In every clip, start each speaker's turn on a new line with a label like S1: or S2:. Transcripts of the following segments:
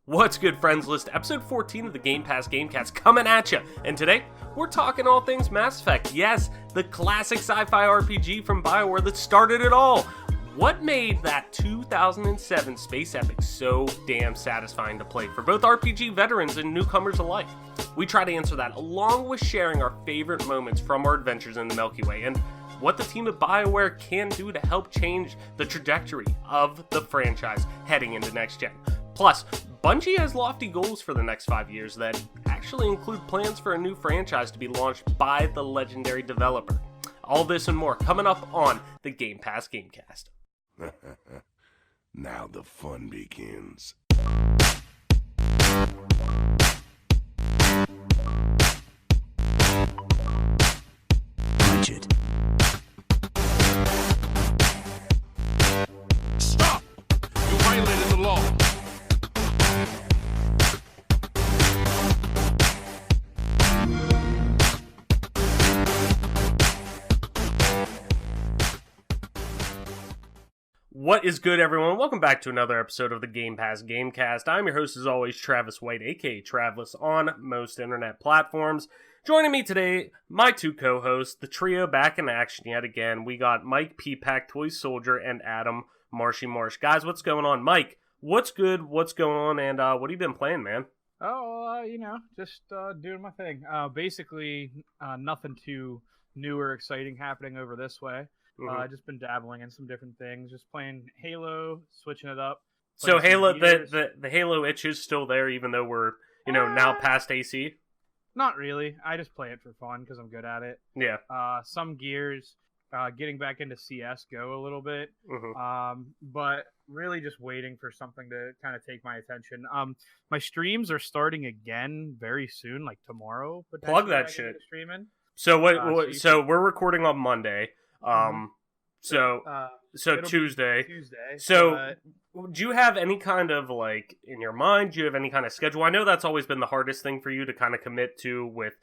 S1: What's good, friends? List episode 14 of the Game Pass Gamecast coming at you. And today, we're talking all things Mass Effect. Yes, the classic sci-fi RPG from BioWare that started it all. What made that 2007 space epic so damn satisfying to play for both RPG veterans and newcomers alike? We try to answer that along with sharing our favorite moments from our adventures in the Milky Way and what the team at BioWare can do to help change the trajectory of the franchise heading into next gen. Plus, Bungie has lofty goals for the next 5 years that actually include plans for a new franchise to be launched by the legendary developer. All this and more coming up on the Game Pass Gamecast.
S2: Now the fun begins.
S3: Budget.
S2: Stop! You violated the law.
S1: What is good, everyone? Welcome back to another episode of the Game Pass Gamecast. I'm your host, as always, Travis White, aka Travis, on most internet platforms. Joining me today, my two co-hosts, the trio back in action yet again. We got Mike P-Pack, Toy Soldier, and Adam Marshy Marsh. Guys, what's going on? Mike, what's good? What's going on? And what have you been playing, man?
S4: Just doing my thing. Basically, nothing too new or exciting happening over this way. Just been dabbling in some different things. Just playing Halo, switching it up.
S1: So Halo, the Halo itch is still there, even though we're now past AC.
S4: Not really. I just play it for fun because I'm good at it.
S1: Yeah.
S4: Some Gears, getting back into CS:GO a little bit. But really just waiting for something to kind of take my attention. My streams are starting again very soon, like tomorrow.
S1: Plug that shit.
S4: Streaming.
S1: So so we're recording on Monday. So Tuesday. So do you have any kind of, like, in your mind, do you have any kind of schedule? I know that's always been the hardest thing for you to kind of commit to with,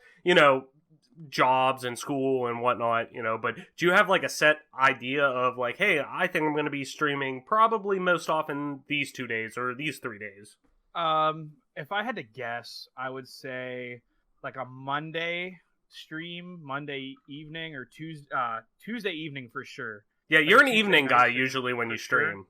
S1: jobs and school and whatnot, but do you have, like, a set idea of, like, hey, I think I'm going to be streaming probably most often these 2 days or these 3 days?
S4: If I had to guess, I would say, like, a Monday stream, Monday evening, or Tuesday evening for sure.
S1: Yeah,
S4: like
S1: you're an evening guy usually when you stream.
S4: Sure.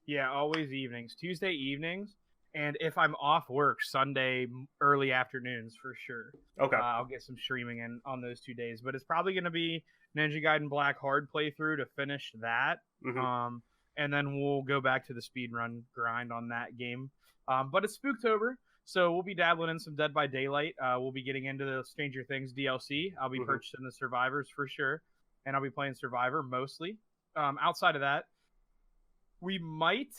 S4: Yeah, always evenings. Tuesday evenings, and if I'm off work, Sunday early afternoons for sure.
S1: Okay.
S4: I'll get some streaming in on those 2 days, but it's probably going to be Ninja Gaiden Black hard playthrough to finish that. And then we'll go back to the speedrun grind on that game. But it's Spooktober. So we'll be dabbling in some Dead by Daylight. We'll be getting into the Stranger Things DLC. I'll be purchasing the Survivors for sure. And I'll be playing Survivor mostly. Outside of that, we might,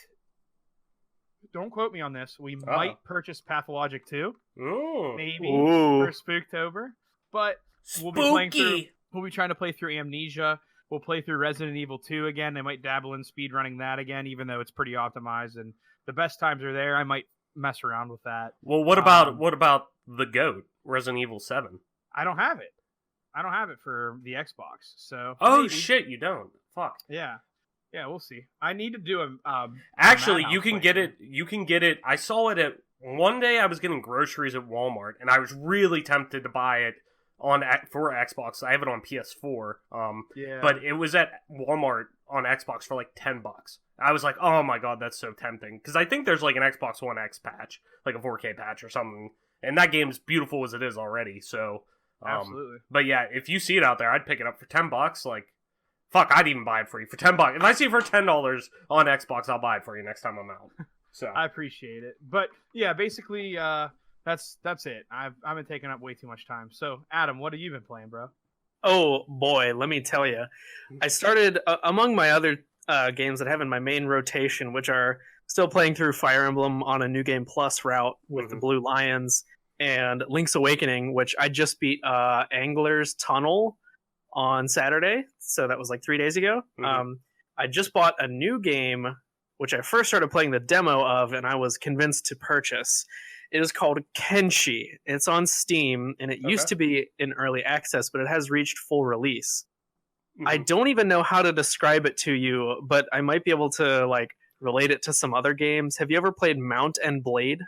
S4: don't quote me on this, we might purchase Pathologic 2. Maybe for Spooktober. But we'll be trying to play through Amnesia. We'll play through Resident Evil 2 again. They might dabble in speedrunning that again, even though it's pretty optimized. And the best times are there. I might mess around with that.
S1: Well, what about the GOAT, Resident Evil 7?
S4: I don't have it. I don't have it for the Xbox. So
S1: oh
S4: maybe.
S1: Shit, you don't. Fuck.
S4: Yeah, we'll see. I need to do a
S1: actually, you can get it. You can get it. I saw it at one day. I was getting groceries at Walmart, and I was really tempted to buy it for Xbox. I have it on PS4. But it was at Walmart on Xbox for like $10. I was like, oh my god, that's so tempting. Because I think there's like an Xbox One X patch, like a 4K patch or something. And that game's beautiful as it is already, so...
S4: absolutely.
S1: But yeah, if you see it out there, I'd pick it up for $10. Like, fuck, I'd even buy it for you for $10. If I see it for $10 on Xbox, I'll buy it for you next time I'm out. So
S4: I appreciate it. But yeah, basically, that's it. I've been taking up way too much time. So, Adam, what have you been playing, bro?
S3: Oh boy, let me tell you. I started among my other games that have in my main rotation, which are still playing through Fire Emblem on a New Game Plus route with the Blue Lions, and Link's Awakening, which I just beat Angler's Tunnel on Saturday, so that was like 3 days ago. I just bought a new game, which I first started playing the demo of, and I was convinced to purchase. It is called Kenshi. It's on Steam, and it used to be in early access, but it has reached full release. I don't even know how to describe it to you, but I might be able to like relate it to some other games. Have you ever played Mount and Blade?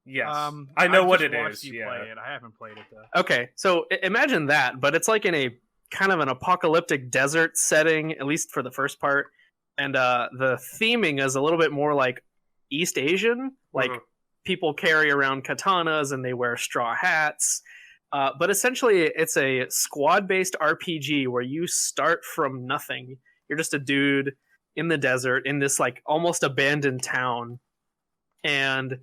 S1: Yes, I know what it
S4: watched
S1: is.
S4: You
S1: Yeah.
S4: play it. I haven't played it though.
S3: Okay, so imagine that, but it's like in a kind of an apocalyptic desert setting, at least for the first part. And the theming is a little bit more like East Asian. Like people carry around katanas and they wear straw hats. But essentially, it's a squad-based RPG where you start from nothing. You're just a dude in the desert in this like almost abandoned town, and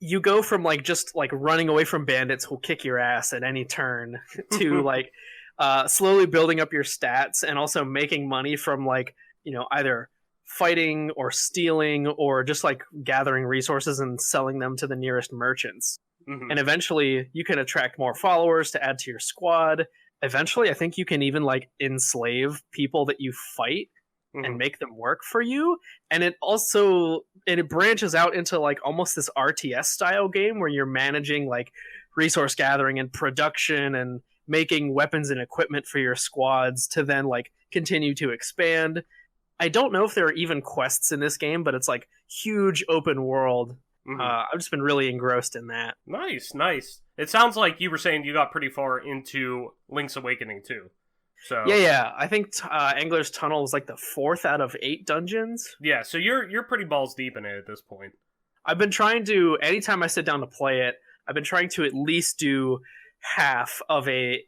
S3: you go from like just like running away from bandits who'll kick your ass at any turn to like slowly building up your stats and also making money from like, you know, either fighting or stealing or just like gathering resources and selling them to the nearest merchants. And eventually you can attract more followers to add to your squad. Eventually I think you can even like enslave people that you fight and make them work for you. And it branches out into like almost this RTS style game where you're managing like resource gathering and production and making weapons and equipment for your squads to then like continue to expand. I don't know if there are even quests in this game, but it's like huge open world. I've just been really engrossed in that.
S1: Nice. It sounds like you were saying you got pretty far into Link's Awakening too. So
S3: Yeah. I think Angler's Tunnel is like the 4th out of 8 dungeons.
S1: Yeah, so you're pretty balls deep in it at this point.
S3: I've been trying to, anytime I sit down to play it, I've been trying to at least do half of a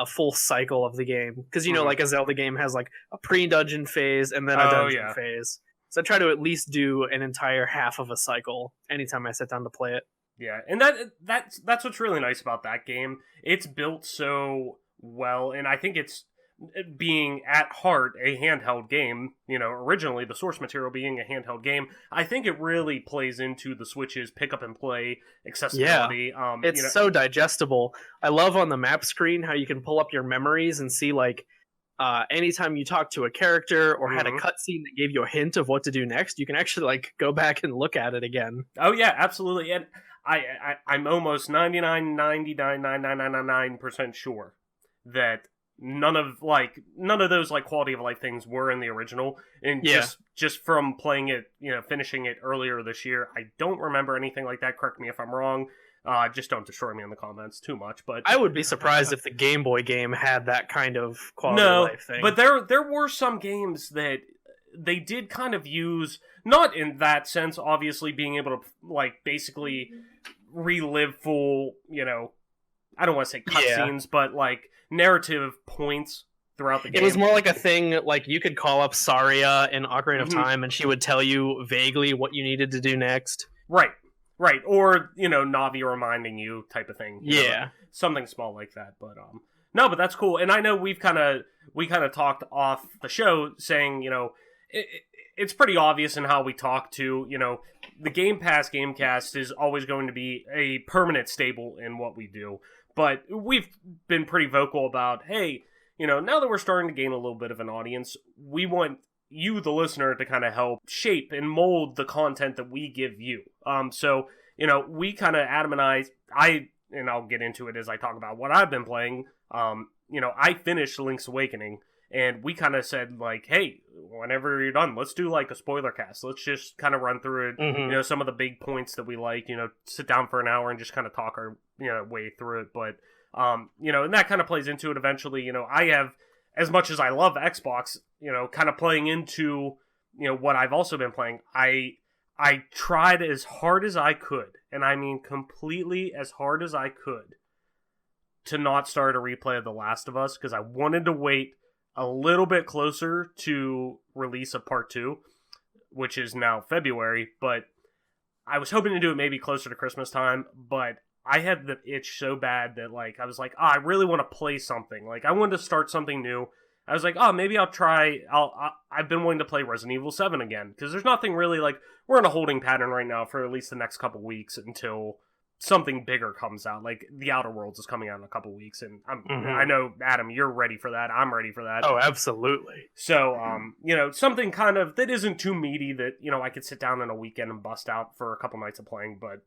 S3: full cycle of the game. Because, you know, like a Zelda game has like a pre-dungeon phase and then a dungeon phase. So I try to at least do an entire half of a cycle anytime I sit down to play it.
S1: Yeah, and that's what's really nice about that game. It's built so well, and I think it's being at heart a handheld game, you know, originally the source material being a handheld game, I think it really plays into the Switch's pick up and play accessibility.
S3: Yeah. It's so digestible. I love on the map screen how you can pull up your memories and see like anytime you talk to a character or had a cutscene that gave you a hint of what to do next, you can actually like go back and look at it again.
S1: Oh yeah, absolutely. And I'm almost 99.99999% sure that none of those like quality of life things were in the original, and just from playing it, you know, finishing it earlier this year, I don't remember anything like that. Correct me if I'm wrong. Just don't destroy me in the comments too much. But
S3: I would be surprised if the Game Boy game had that kind of quality of life thing.
S1: But there were some games that they did kind of use, not in that sense, obviously being able to like basically relive full, you know, I don't want to say cutscenes, but like narrative points throughout the game.
S3: It was more like a thing, like you could call up Saria in Ocarina of Time and she would tell you vaguely what you needed to do next.
S1: Right. Or, you know, Navi reminding you type of thing. You know, something small like that. But no, but that's cool. And I know we kind of talked off the show saying, you know, it's pretty obvious in how we talk to, you know, the Game Pass Gamecast is always going to be a permanent staple in what we do. But we've been pretty vocal about, hey, you know, now that we're starting to gain a little bit of an audience, we want you, the listener, to kind of help shape and mold the content that we give you. So, you know, we kind of, Adam and and I'll get into it as I talk about what I've been playing. You know, I finished Link's Awakening, and we kind of said, like, hey, whenever you're done, let's do, like, a spoiler cast. Let's just kind of run through it, you know, some of the big points that we like, you know, sit down for an hour and just kind of talk our, you know, way through it. But, you know, and that kind of plays into it eventually. You know, I have, as much as I love Xbox, you know, kind of playing into, you know, what I've also been playing, I tried as hard as I could, and I mean completely as hard as I could, to not start a replay of The Last of Us, because I wanted to wait a little bit closer to release of part 2, which is now February, but I was hoping to do it maybe closer to Christmas time, but I had the itch so bad that, like, I was like, I really want to play something. Like, I wanted to start something new. I was like, maybe I've been wanting to play Resident Evil 7 again, because there's nothing really, like, we're in a holding pattern right now for at least the next couple weeks until something bigger comes out. Like, The Outer Worlds is coming out in a couple weeks, and I know, Adam, you're ready for that. I'm ready for that.
S3: Oh, absolutely.
S1: So, you know, something kind of that isn't too meaty that, you know, I could sit down in a weekend and bust out for a couple nights of playing, but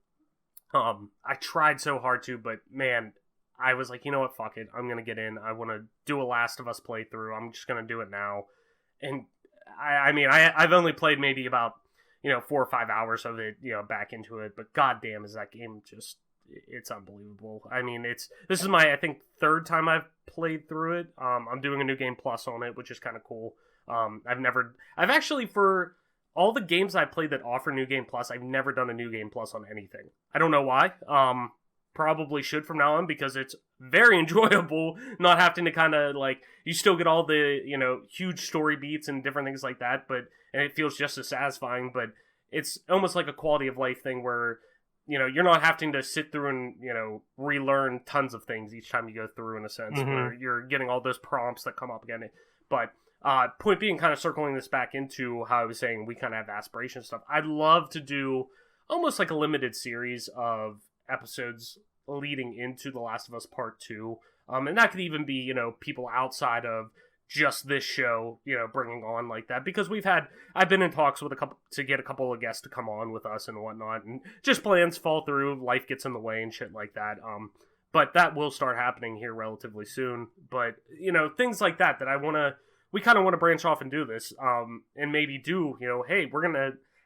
S1: I tried so hard to, but man, I was like, you know what, fuck it. I'm going to get in. I want to do a Last of Us playthrough. I'm just going to do it now. And I mean, I've only played maybe about, 4 or 5 hours of it, back into it. But goddamn, is that game just, it's unbelievable. I mean, this is my, I think, third time I've played through it. I'm doing a New Game Plus on it, which is kind of cool. I've actually, for all the games I played that offer New Game Plus, I've never done a New Game Plus on anything. I don't know why. Probably should from now on, because it's very enjoyable not having to kind of like, you still get all the, huge story beats and different things like that, and it feels just as satisfying, but it's almost like a quality of life thing where, you're not having to sit through and, relearn tons of things each time you go through, in a sense, where you're getting all those prompts that come up again. But point being, kind of circling this back into how I was saying we kind of have aspiration stuff. I'd love to do almost like a limited series of episodes leading into The Last of Us Part 2. And that could even be, people outside of just this show, bringing on like that, because I've been in talks with to get a couple of guests to come on with us and whatnot, and just plans fall through, life gets in the way and shit like that. But that will start happening here relatively soon. But, things like that we kind of want to branch off and do this, and maybe do, hey,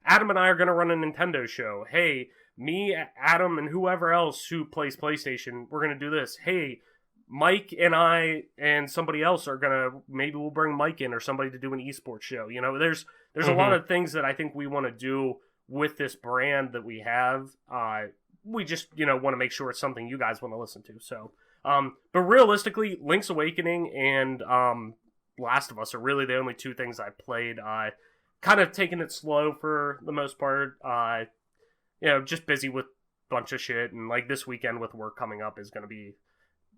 S1: Adam and I are going to run a Nintendo show. Hey, me, Adam, and whoever else who plays PlayStation, we're going to do this. Hey, Mike and I and somebody else maybe we'll bring Mike in or somebody to do an esports show. There's a lot of things that I think we want to do with this brand that we have. We just, want to make sure it's something you guys want to listen to. So, but realistically, Link's Awakening and Last of Us are really the only two things I played. Kind of taking it slow for the most part. Just busy with a bunch of shit, and like this weekend with work coming up is going to be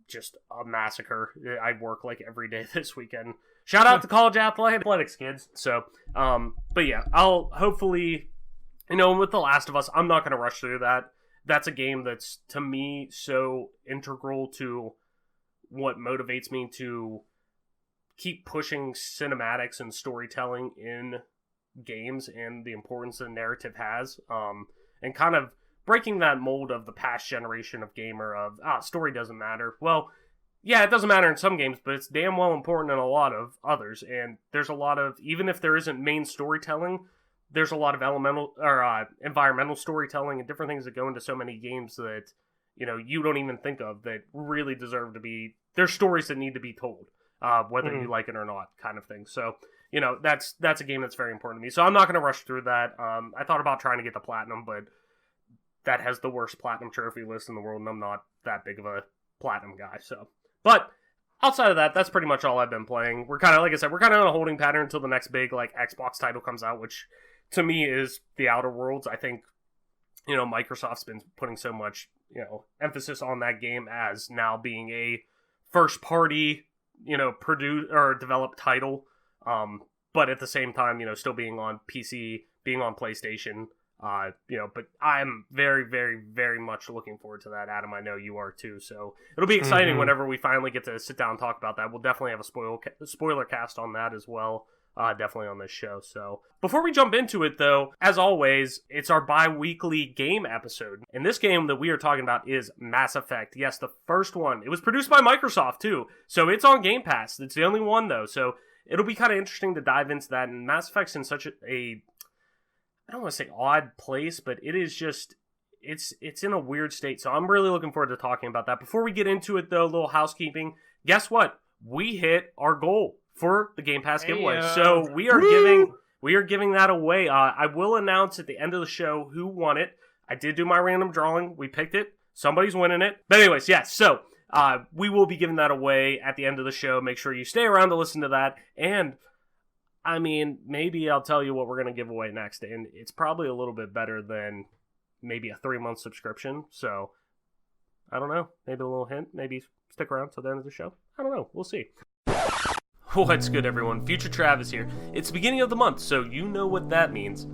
S1: just a massacre. I work like every day this weekend. Shout out to college athletics kids. So, but yeah, I'll hopefully, with The Last of Us, I'm not going to rush through that. That's a game that's, to me, so integral to what motivates me to keep pushing cinematics and storytelling in games and the importance the narrative has. And kind of breaking that mold of the past generation of gamer of, story doesn't matter. Well, yeah, it doesn't matter in some games, but it's damn well important in a lot of others. And there's a lot of, even if there isn't main storytelling, there's a lot of environmental storytelling and different things that go into so many games that, you don't even think of, that really deserve to be, there's stories that need to be told, whether you like it or not, kind of thing. So, that's a game that's very important to me. So I'm not going to rush through that. I thought about trying to get the platinum, but that has the worst platinum trophy list in the world, and I'm not that big of a platinum guy. So, but outside of that, that's pretty much all I've been playing. We're kind of, like I said, we're kind of on a holding pattern until the next big Xbox title comes out, which to me is The Outer Worlds. I think Microsoft's been putting so much emphasis on that game as now being a first party produce or developed title. But at the same time, still being on PC, being on PlayStation, but I'm very, very, very much looking forward to that. Adam, I know you are too. So it'll be exciting whenever we finally get to sit down and talk about that. We'll definitely have a spoiler cast on that as well. Definitely on this show. So before we jump into it though, as always, it's our bi-weekly game episode. And this game that we are talking about is Mass Effect. Yes, the first one. It was produced by Microsoft too. So it's on Game Pass. It's the only one though. So it'll be kind of interesting to dive into that. And Mass Effect's in such a I don't want to say odd place, but it is just, it's in a weird state. So I'm really looking forward to talking about that. Before we get into it though, a little housekeeping. Guess what? We hit our goal for the Game Pass giveaway. So we are giving that away. I will announce at the end of the show who won it. I did do my random drawing. We picked it. Somebody's winning it. But anyways, yes. So we will be giving that away at the end of the show. Make sure you stay around to listen to that. And I mean, maybe I'll tell you what we're going to give away next, and it's probably a little bit better than maybe a 3-month subscription, so I don't know. Maybe a little hint. Maybe stick around till the end of the show. I don't know. We'll see. What's good, everyone? Future Travis here. It's the beginning of the month, so you know what that means.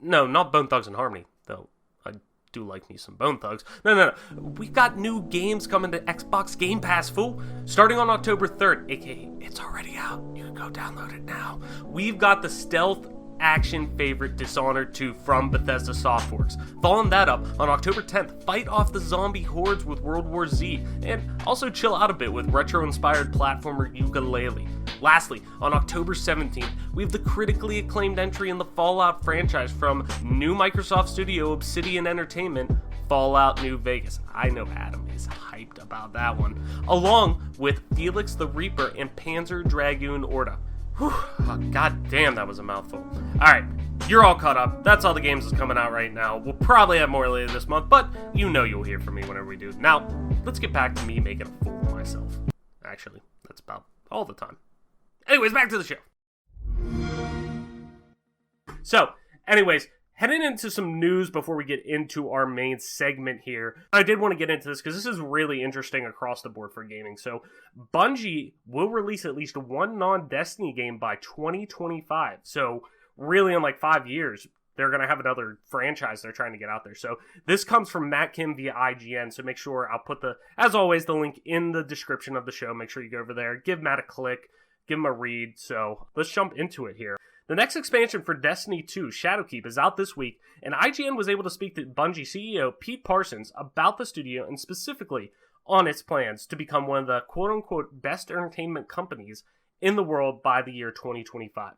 S1: No, not Bone Thugs and Harmony, though. I do like me some Bone Thugs. No. We've got new games coming to Xbox Game Pass, fool. Starting on October 3rd, aka it's already out. You can go download it now. We've got the stealth action favorite Dishonored 2 from Bethesda Softworks. Following that up, on October 10th, fight off the zombie hordes with World War Z, and also chill out a bit with retro-inspired platformer Yooka-Laylee. Lastly, on October 17th, we have the critically acclaimed entry in the Fallout franchise from new Microsoft studio Obsidian Entertainment, Fallout New Vegas. I know Adam is hyped about that one. Along with Felix the Reaper and Panzer Dragoon Orta. Whew, oh, god damn, that was a mouthful. Alright, you're all caught up. That's all the games that's coming out right now. We'll probably have more later this month, but you know you'll hear from me whenever we do. Now, let's get back to me making a fool of myself. Actually, that's about all the time. Anyways, back to the show. So, anyways, heading into some news before we get into our main segment here. I did want to get into this because this is really interesting across the board for gaming. So, Bungie will release at least one non-Destiny game by 2025. So, really in like 5 years, they're going to have another franchise they're trying to get out there. So, this comes from Matt Kim via IGN. So, make sure I'll put as always, the link in the description of the show. Make sure you go over there. Give Matt a click. Give him a read. So, let's jump into it here. The next expansion for Destiny 2, Shadowkeep, is out this week, and IGN was able to speak to Bungie CEO Pete Parsons about the studio and specifically on its plans to become one of the quote-unquote best entertainment companies in the world by the year 2025.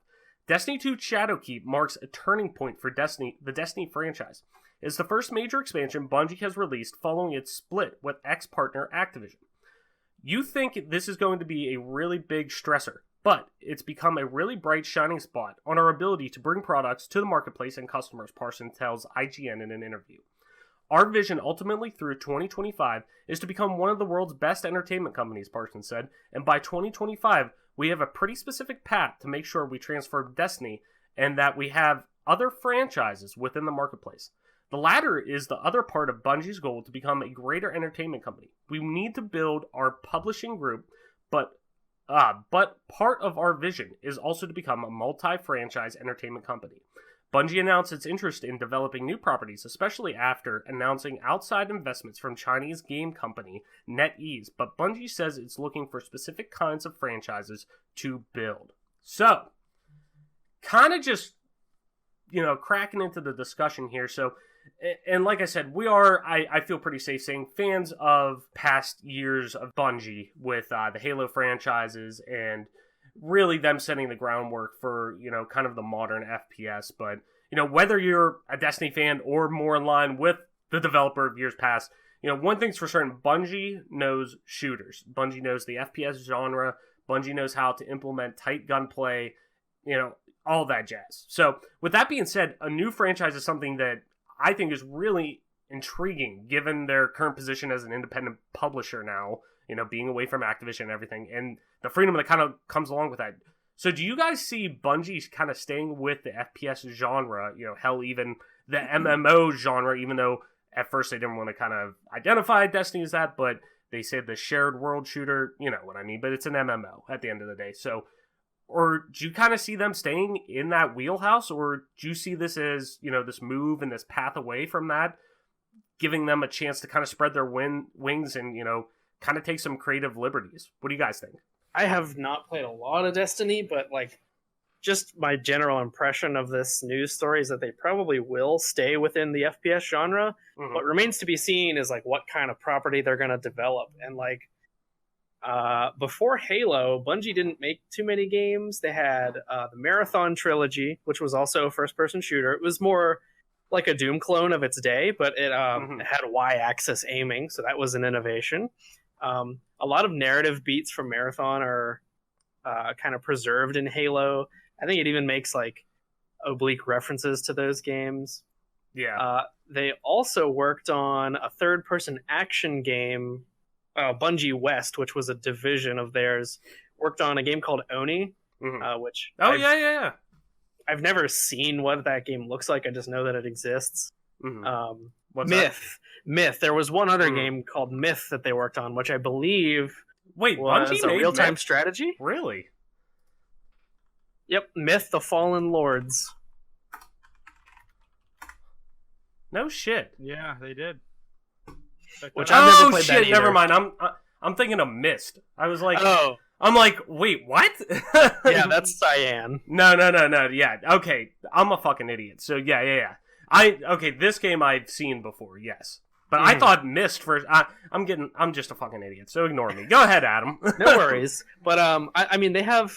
S1: Destiny 2 Shadowkeep marks a turning point for the Destiny franchise. It's the first major expansion Bungie has released following its split with ex-partner Activision. You think this is going to be a really big stressor, but it's become a really bright shining spot on our ability to bring products to the marketplace and customers, Parsons tells IGN in an interview. Our vision ultimately through 2025 is to become one of the world's best entertainment companies, Parsons said, and by 2025, we have a pretty specific path to make sure we transfer Destiny and that we have other franchises within the marketplace. The latter is the other part of Bungie's goal to become a greater entertainment company. We need to build our publishing group, but part of our vision is also to become a multi-franchise entertainment company. Bungie announced its interest in developing new properties, especially after announcing outside investments from Chinese game company NetEase, but Bungie says it's looking for specific kinds of franchises to build. So, kind of just, cracking into the discussion here. So, and like I said, we are, I feel pretty safe saying, fans of past years of Bungie with the Halo franchises and really them setting the groundwork for, kind of the modern FPS. But, whether you're a Destiny fan or more in line with the developer of years past, one thing's for certain, Bungie knows shooters. Bungie knows the FPS genre. Bungie knows how to implement tight gunplay, all that jazz. So, with that being said, a new franchise is something that I think is really intriguing given their current position as an independent publisher now, being away from Activision and everything, and the freedom that kind of comes along with that. So do you guys see Bungie kind of staying with the FPS genre, hell, even the MMO genre, even though at first they didn't want to kind of identify Destiny as that, but they said the shared world shooter, you know what I mean, but it's an MMO at the end of the day. So, or do you kind of see them staying in that wheelhouse, or do you see this as, this move and this path away from that, giving them a chance to kind of spread their wings and, kind of take some creative liberties? What do you guys think?
S3: I have not played a lot of Destiny, but just my general impression of this news story is that they probably will stay within the FPS genre. Mm-hmm. What remains to be seen is what kind of property they're going to develop. And before Halo, Bungie didn't make too many games. They had the Marathon trilogy, which was also a first-person shooter. It was more like a Doom clone of its day, but it had Y-axis aiming, so that was an innovation. A lot of narrative beats from Marathon are kind of preserved in Halo. I think it even makes oblique references to those games.
S1: Yeah.
S3: They also worked on a third-person action game, Bungie West, which was a division of theirs, worked on a game called Oni, which...
S1: yeah.
S3: I've never seen what that game looks like. I just know that it exists.
S1: What's
S3: Myth. There was one other game called Myth that they worked on, which I believe
S1: was
S3: Bungie a real-time strategy.
S1: Really?
S3: Yep, Myth: The Fallen Lords.
S1: No shit.
S4: Yeah, they did.
S3: Which I've never played
S1: shit!
S3: That either.
S1: Never mind. I'm thinking of Myst. I was like,
S3: oh.
S1: I'm like, wait, what?
S3: Yeah, that's Cyan.
S1: No. Yeah, okay. I'm a fucking idiot. So yeah. This game I've seen before, yes. But I thought Myst first. I'm just a fucking idiot. So ignore me. Go ahead, Adam.
S3: No worries. But I mean, they have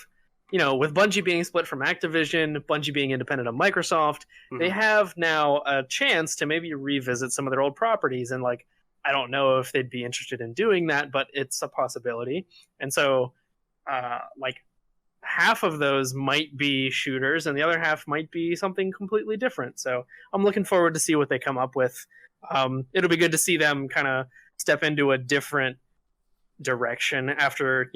S3: with Bungie being split from Activision, Bungie being independent of Microsoft, they have now a chance to maybe revisit some of their old properties. And like, I don't know if they'd be interested in doing that, but it's a possibility. And so, like, half of those might be shooters, and the other half might be something completely different. So I'm looking forward to see what they come up with. It'll be good to see them kind of step into a different direction after,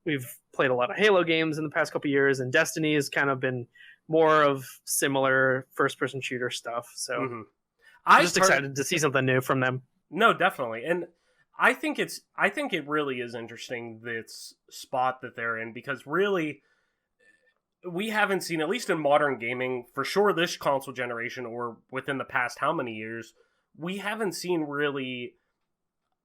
S3: we've played a lot of Halo games in the past couple of years, and Destiny has kind of been more of similar first-person shooter stuff. So I'm just excited to see something new from them.
S1: No, definitely. And I think it really is interesting, this spot that they're in, because really we haven't seen, at least in modern gaming, for sure this console generation or within the past how many years, we haven't seen really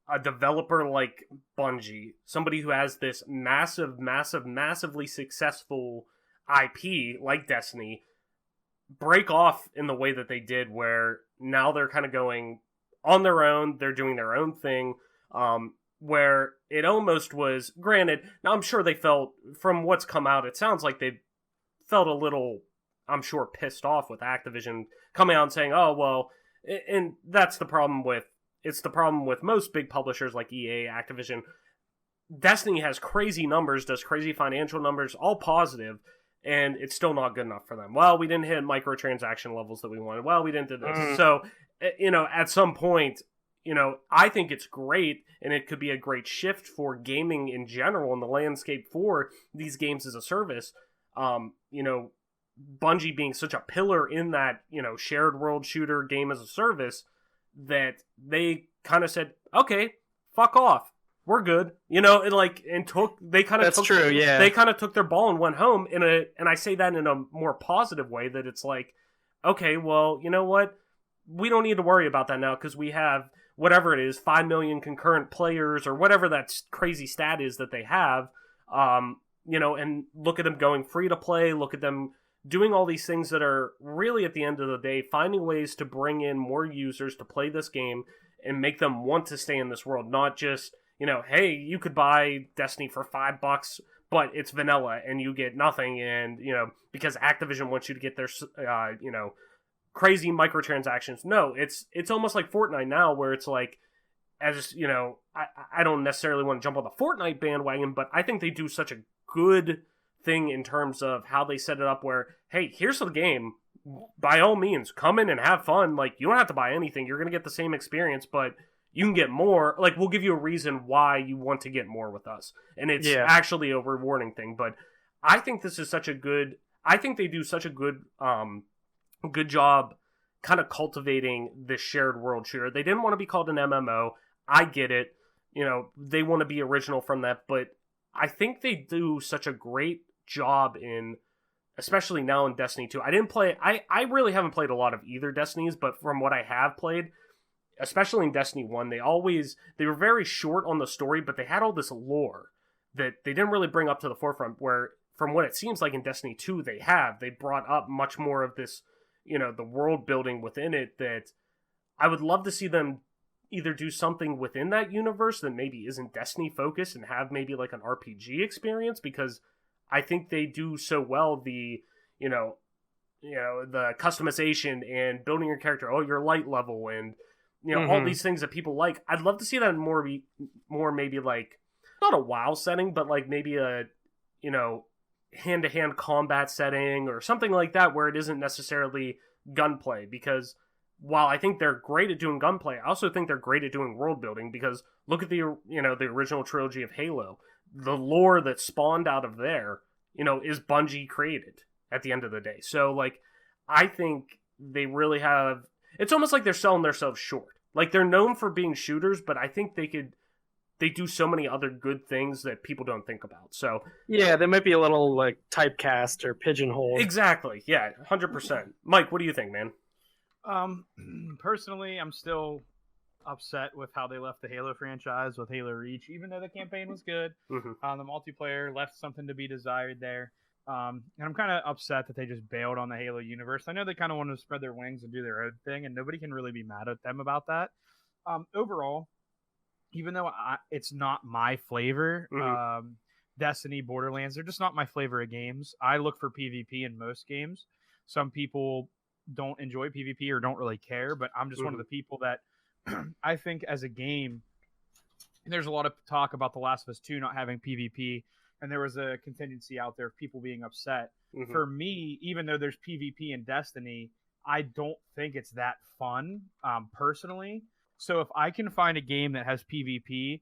S1: a developer like Bungie, somebody who has this massively successful IP like Destiny, break off in the way that they did, where now they're kind of going on their own, they're doing their own thing, where it almost was, granted, now I'm sure they felt, from what's come out, it sounds like they felt a little, I'm sure, pissed off with Activision coming out and saying, oh, well, and that's the problem with, it's the problem with most big publishers like EA, Activision. Destiny has crazy numbers, does crazy financial numbers, all positive, and it's still not good enough for them. Well, we didn't hit microtransaction levels that we wanted. Well, we didn't do this. So, at some point, I think it's great, and it could be a great shift for gaming in general and the landscape for these games as a service. Bungie being such a pillar in that, shared world shooter game as a service, that they kind of said, okay, fuck off. We're good. They kind of took their ball and went home and I say that in a more positive way, that it's like, okay, well, you know what? We don't need to worry about that now, because we have whatever it is, 5 million concurrent players or whatever that crazy stat is that they have, and look at them going free to play, look at them doing all these things that are really, at the end of the day, finding ways to bring in more users to play this game and make them want to stay in this world, not just, hey, you could buy Destiny for $5, but it's vanilla and you get nothing, and, because Activision wants you to get their, crazy microtransactions. No, it's almost like Fortnite now, where it's like, as, I don't necessarily want to jump on the Fortnite bandwagon, but I think they do such a good thing in terms of how they set it up, where, hey, here's the game, by all means, come in and have fun. Like, you don't have to buy anything, you're going to get the same experience, but you can get more. Like, we'll give you a reason why you want to get more with us, and it's actually a rewarding thing. But I think this is I think they do such a good job kind of cultivating this shared world shooter. They didn't want to be called an MMO. I get it. They want to be original from that, but I think they do such a great job in, especially now in Destiny 2. I really haven't played a lot of either Destinies, but from what I have played, especially in Destiny 1, they were very short on the story, but they had all this lore that they didn't really bring up to the forefront, where, from what it seems like in Destiny 2, they brought up much more of this, the world building within it, that I would love to see them either do something within that universe that maybe isn't Destiny focused and have maybe like an RPG experience, because I think they do so well the the customization and building your character, your light level, and all these things that people like. I'd love to see that in more maybe like, not a WoW setting, but like maybe a hand-to-hand combat setting or something like that, where it isn't necessarily gunplay. Because while I think they're great at doing gunplay, I also think they're great at doing world building, because look at the the original trilogy of Halo. The lore that spawned out of there, is Bungie created at the end of the day. So, like, I think they really have, it's almost like they're selling themselves short. Like, they're known for being shooters, but I think they do so many other good things that people don't think about. So
S3: yeah, they might be a little like typecast or pigeonholed.
S1: Exactly. Yeah, 100%. Mike, what do you think, man?
S4: Personally, I'm still upset with how they left the Halo franchise with Halo Reach, even though the campaign was good. The multiplayer left something to be desired there. And I'm kind of upset that they just bailed on the Halo universe. I know they kind of want to spread their wings and do their own thing, and nobody can really be mad at them about that. Overall, even though it's not my flavor, Destiny, Borderlands, they're just not my flavor of games. I look for PvP in most games. Some people don't enjoy PvP or don't really care, but I'm just one of the people that I think as a game, and there's a lot of talk about The Last of Us 2 not having PvP, and there was a contingency out there of people being upset. For me, even though there's PvP in Destiny, I don't think it's that fun, personally. So if I can find a game that has PvP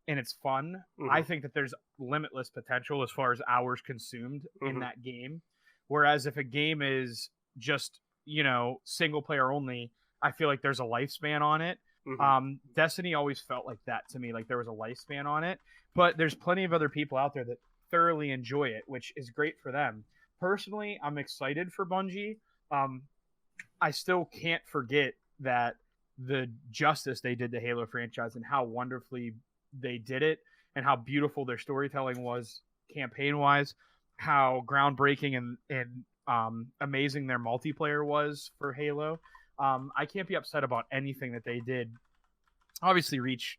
S4: and it's fun, I think that there's limitless potential as far as hours consumed in that game. Whereas if a game is just, single player only, I feel like there's a lifespan on it. Destiny always felt like that to me, like there was a lifespan on it. But there's plenty of other people out there that thoroughly enjoy it, which is great for them. Personally, I'm excited for Bungie. I still can't forget that the justice they did to Halo franchise and how wonderfully they did it and how beautiful their storytelling was campaign-wise, how groundbreaking and amazing their multiplayer was for Halo. I can't be upset about anything that they did. Obviously, Reach,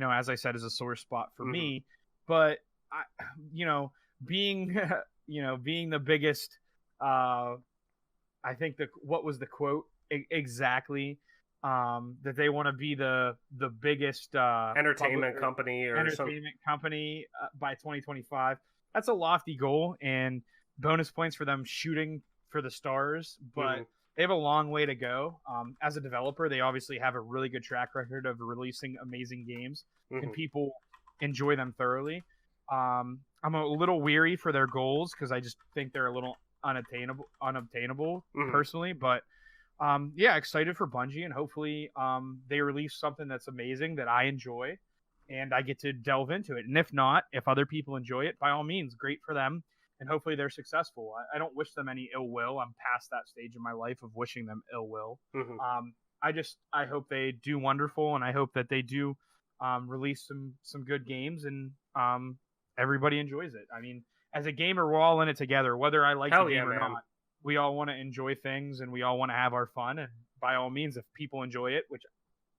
S4: as I said, is a sore spot for me, but being being the biggest, I think what was the quote exactly? That they want to be the biggest
S1: entertainment company
S4: company by 2025. That's a lofty goal, and bonus points for them shooting for the stars, but they have a long way to go. As a developer, they obviously have a really good track record of releasing amazing games, and people enjoy them thoroughly. I'm a little weary for their goals because I just think they're a little unobtainable personally, but excited for Bungie, and hopefully they release something that's amazing that I enjoy and I get to delve into it. And if not, if other people enjoy it, by all means, great for them, and hopefully they're successful. I don't wish them any ill will. I'm past that stage in my life of wishing them ill will. I hope they do wonderful, and I hope that they do release some good games, and everybody enjoys it. I mean, as a gamer, we're all in it together, whether I like the game or not. We all want to enjoy things, and we all want to have our fun. And by all means, if people enjoy it, which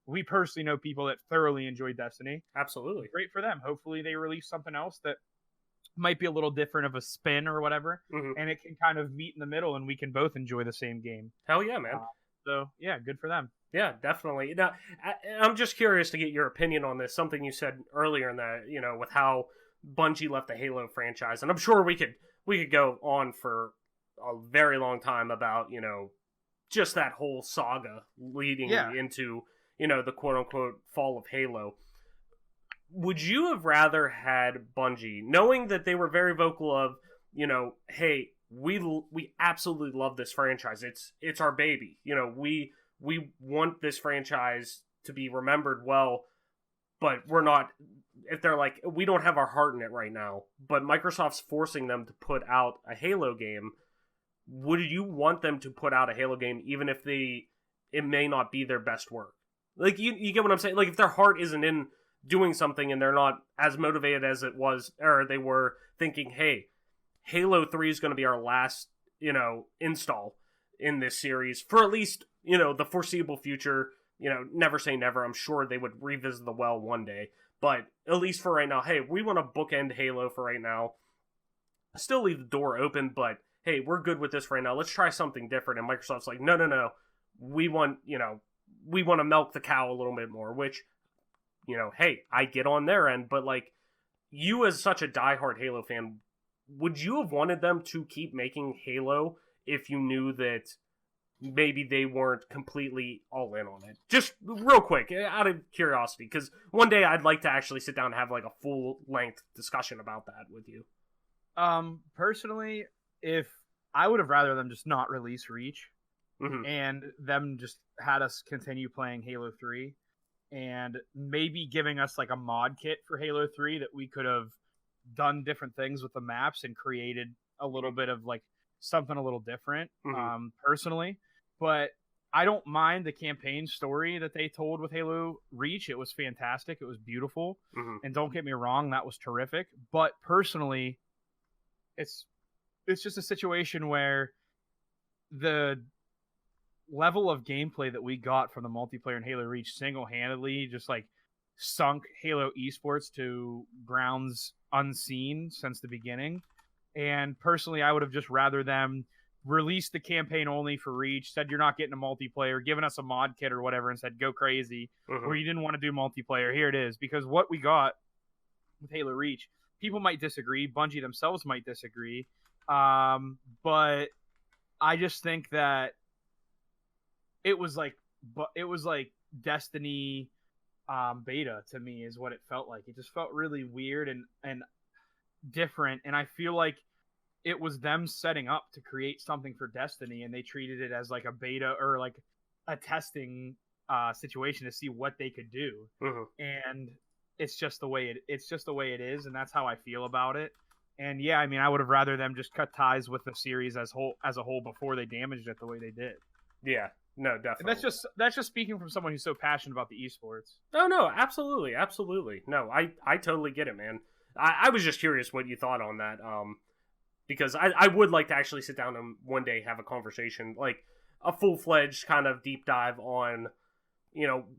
S4: we personally know people that thoroughly enjoy Destiny,
S1: absolutely
S4: great for them. Hopefully they release something else that might be a little different of a spin or whatever, and it can kind of meet in the middle, and we can both enjoy the same game.
S1: Hell yeah, man.
S4: So yeah, good for them.
S1: Yeah, definitely. Now, I'm just curious to get your opinion on this. Something you said earlier in that, with how Bungie left the Halo franchise, and I'm sure we could go on for a very long time about just that whole saga leading into the quote unquote fall of Halo. Would you have rather had Bungie, knowing that they were very vocal of hey, we absolutely love this franchise, it's our baby, we want this franchise to be remembered well, but we're not, if they're like, we don't have our heart in it right now, but Microsoft's forcing them to put out a Halo game, would you want them to put out a Halo game even if it may not be their best work? Like, you get what I'm saying? Like, if their heart isn't in doing something and they're not as motivated as it was, or they were thinking, hey, Halo 3 is going to be our last, install in this series for at least, the foreseeable future. Never say never. I'm sure they would revisit the well one day. But at least for right now, hey, we want to bookend Halo for right now. Still leave the door open, but hey, we're good with this right now. Let's try something different. And Microsoft's like, no. We want to milk the cow a little bit more, which, hey, I get on their end. But, like, you as such a diehard Halo fan, would you have wanted them to keep making Halo if you knew that maybe they weren't completely all in on it? Just real quick, out of curiosity, because one day I'd like to actually sit down and have like a full-length discussion about that with you.
S4: Personally, if I would have rather them just not release Reach and them just had us continue playing Halo 3 and maybe giving us like a mod kit for Halo 3 that we could have done different things with the maps and created a little bit of like something a little different, personally. But I don't mind the campaign story that they told with Halo Reach. It was fantastic. It was beautiful. And don't get me wrong, that was terrific. But personally, it's just a situation where the level of gameplay that we got from the multiplayer in Halo Reach single-handedly just like sunk Halo esports to grounds unseen since the beginning. And personally, I would have just rather them release the campaign only for Reach, said you're not getting a multiplayer, given us a mod kit or whatever, and said go crazy, or you didn't want to do multiplayer. Here it is. Because what we got with Halo Reach, people might disagree, Bungie themselves might disagree, but I just think that it was like Destiny beta to me is what it felt like. It just felt really weird and different, and I feel like it was them setting up to create something for Destiny, and they treated it as like a beta or like a testing situation to see what they could do. And it's just the way it is, and that's how I feel about it. And yeah, I mean, I would have rather them just cut ties with the series as a whole before they damaged it the way they did.
S1: Yeah, no, definitely.
S4: And that's just speaking from someone who's so passionate about the esports.
S1: No, absolutely. No, I totally get it, man. I was just curious what you thought on that. Because I would like to actually sit down and one day have a conversation, like a full-fledged kind of deep dive on,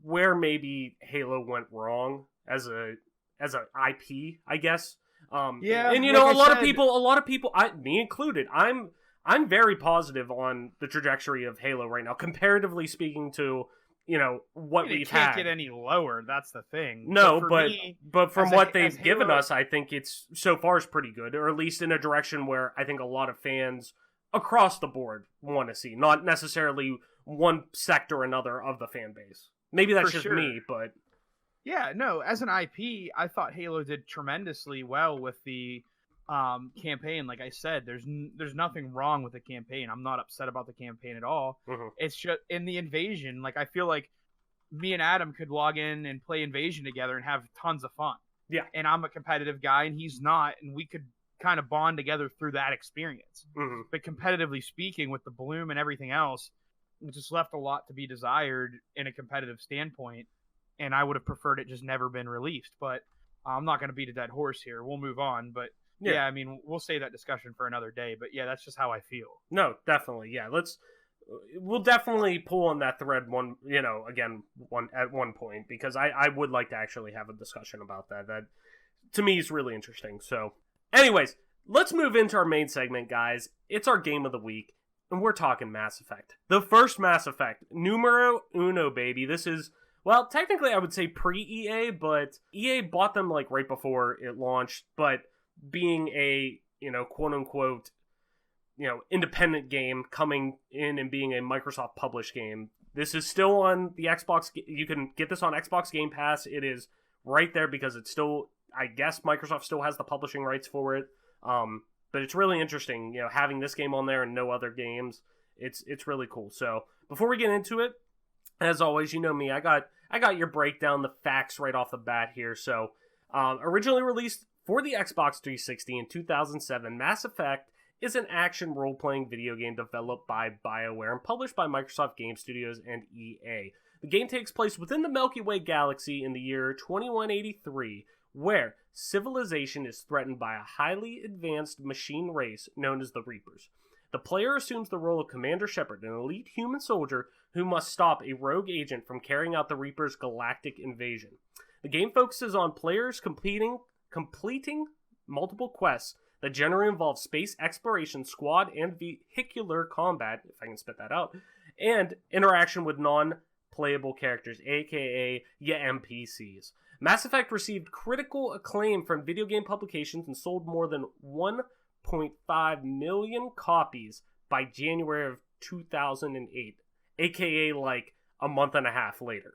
S1: where maybe Halo went wrong as a IP, I guess.
S4: Yeah,
S1: and
S4: like
S1: a lot of people, me included, I'm very positive on the trajectory of Halo right now, comparatively speaking to what we've had.
S4: It can't get any lower. That's the thing.
S1: No, but from what they've given
S4: Halo,
S1: us, I think it's so far is pretty good, or at least in a direction where I think a lot of fans across the board want to see, not necessarily one sector or another of the fan base. Maybe that's just me, but
S4: yeah, no. As an IP, I thought Halo did tremendously well with the campaign. Like I said, there's nothing wrong with the campaign. I'm not upset about the campaign at all. It's just in the Invasion, like I feel like me and Adam could log in and play Invasion together and have tons of fun.
S1: Yeah.
S4: And I'm a competitive guy and he's not, and we could kind of bond together through that experience. But competitively speaking, with the bloom and everything else, it just left a lot to be desired in a competitive standpoint, and I would have preferred it just never been released. But I'm not going to beat a dead horse here. We'll move on. But yeah, I mean, we'll save that discussion for another day. But yeah, that's just how I feel.
S1: No, definitely. Yeah, we'll definitely pull on that thread at one point, because I would like to actually have a discussion about that. That to me is really interesting. So anyways, let's move into our main segment, guys. It's our game of the week, and we're talking Mass Effect. The first Mass Effect, numero uno, baby. This is, well, technically I would say pre-EA, but EA bought them like right before it launched, but being a, quote-unquote, independent game coming in and being a Microsoft published game, this is still on the Xbox. You can get this on Xbox Game Pass. It is right there because it's still, I guess Microsoft still has the publishing rights for it. But it's really interesting, having this game on there and no other games. It's really cool. So before we get into it, as always, you know me, I got your breakdown, the facts right off the bat here. So originally released for the Xbox 360 in 2007, Mass Effect is an action role-playing video game developed by BioWare and published by Microsoft Game Studios and EA. The game takes place within the Milky Way galaxy in the year 2183, where civilization is threatened by a highly advanced machine race known as the Reapers. The player assumes the role of Commander Shepard, an elite human soldier who must stop a rogue agent from carrying out the Reapers' galactic invasion. The game focuses on players completing multiple quests that generally involve space exploration, squad and vehicular combat, if I can spit that out, and interaction with non-playable characters, aka your NPCs. Mass Effect received critical acclaim from video game publications and sold more than 1.5 million copies by January of 2008, aka like a month and a half later.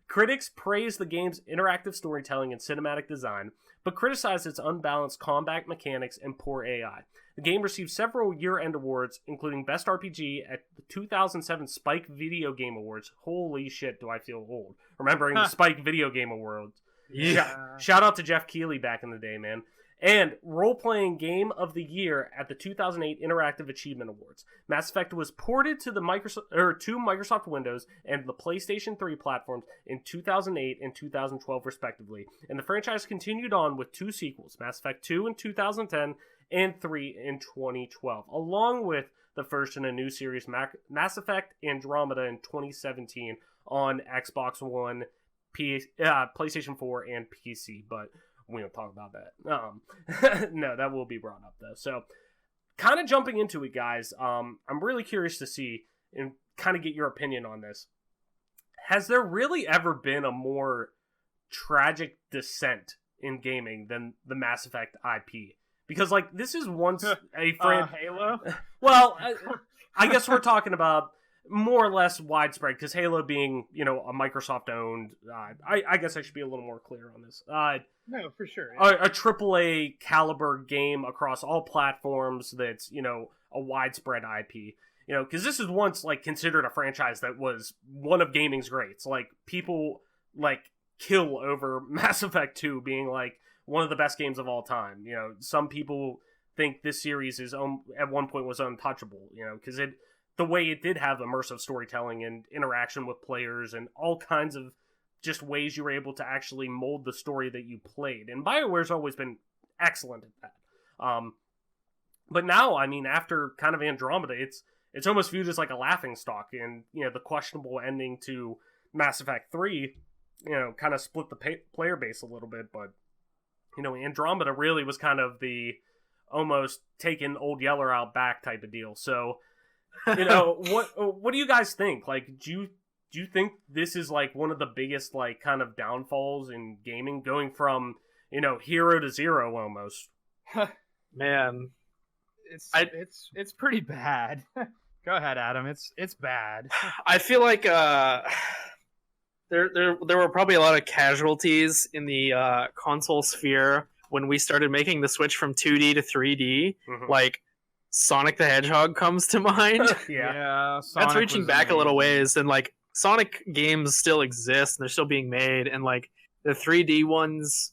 S1: Critics praised the game's interactive storytelling and cinematic design, but criticized its unbalanced combat mechanics and poor AI. The game received several year-end awards, including Best RPG at the 2007 Spike Video Game Awards. Holy shit, do I feel old remembering the Spike Video Game Awards.
S4: Yeah.
S1: Shout out to Jeff Keighley back in the day, man. And Role-Playing Game of the Year at the 2008 Interactive Achievement Awards. Mass Effect was ported to the Microsoft Windows and the PlayStation 3 platforms in 2008 and 2012 respectively, and the franchise continued on with two sequels, Mass Effect 2 in 2010 and 3 in 2012, along with the first in a new series, Mass Effect Andromeda in 2017 on Xbox One, PlayStation 4 and PC, but we don't talk about that. No, that will be brought up though. So, kind of jumping into it, guys. I'm really curious to see and kind of get your opinion on this. Has there really ever been a more tragic descent in gaming than the Mass Effect IP? Because like this is once a friend
S4: Halo.
S1: Well, I guess we're talking about more or less widespread, because Halo being, a Microsoft owned, I guess I should be a little more clear on this.
S4: No, for sure.
S1: A AAA caliber game across all platforms that's, a widespread IP. Because this is once like considered a franchise that was one of gaming's greats. Like people like kill over Mass Effect 2 being like one of the best games of all time. Some people think this series is at one point was untouchable. Because the way it did have immersive storytelling and interaction with players and all kinds of just ways you were able to actually mold the story that you played. And BioWare's always been excellent at that. But now, I mean, after kind of Andromeda, it's almost viewed as like a laughingstock. And, the questionable ending to Mass Effect 3, kind of split the player base a little bit. But, Andromeda really was kind of the almost taking Old Yeller out back type of deal. So, what do you guys think? Like, do you think this is like one of the biggest like kind of downfalls in gaming, going from hero to zero almost?
S3: Man,
S4: it's pretty bad. Go ahead, Adam. It's bad.
S3: I feel like there were probably a lot of casualties in the console sphere when we started making the switch from 2D to 3D.
S1: Mm-hmm.
S3: Like Sonic the Hedgehog comes to mind.
S1: Yeah,
S3: that's reaching back a little ways, and like Sonic games still exist and they're still being made, and like the 3D ones,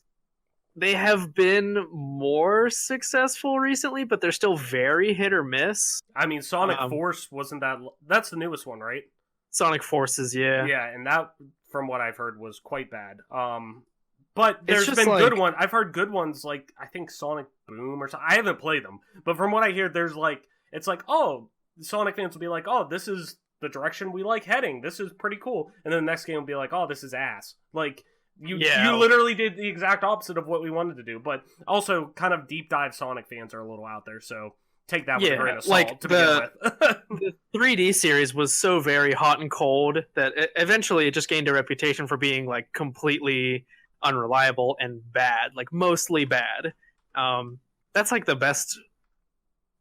S3: they have been more successful recently, but they're still very hit or miss.
S1: I mean, Sonic Force wasn't that's the newest one, right?
S3: Sonic Forces, yeah.
S1: Yeah, and that, from what I've heard, was quite bad. But there's been
S3: like,
S1: good ones. I've heard good ones, like, I think Sonic Boom or something. I haven't played them. But from what I hear, there's like, it's like, oh, Sonic fans will be like, oh, this is the direction we like heading. This is pretty cool. And then the next game will be like, oh, this is ass. Like, you literally did the exact opposite of what we wanted to do. But also, kind of deep dive Sonic fans are a little out there, so take that with a grain of salt to begin with.
S3: The 3D series was so very hot and cold that eventually it just gained a reputation for being like completely unreliable and bad, like mostly bad. That's like the best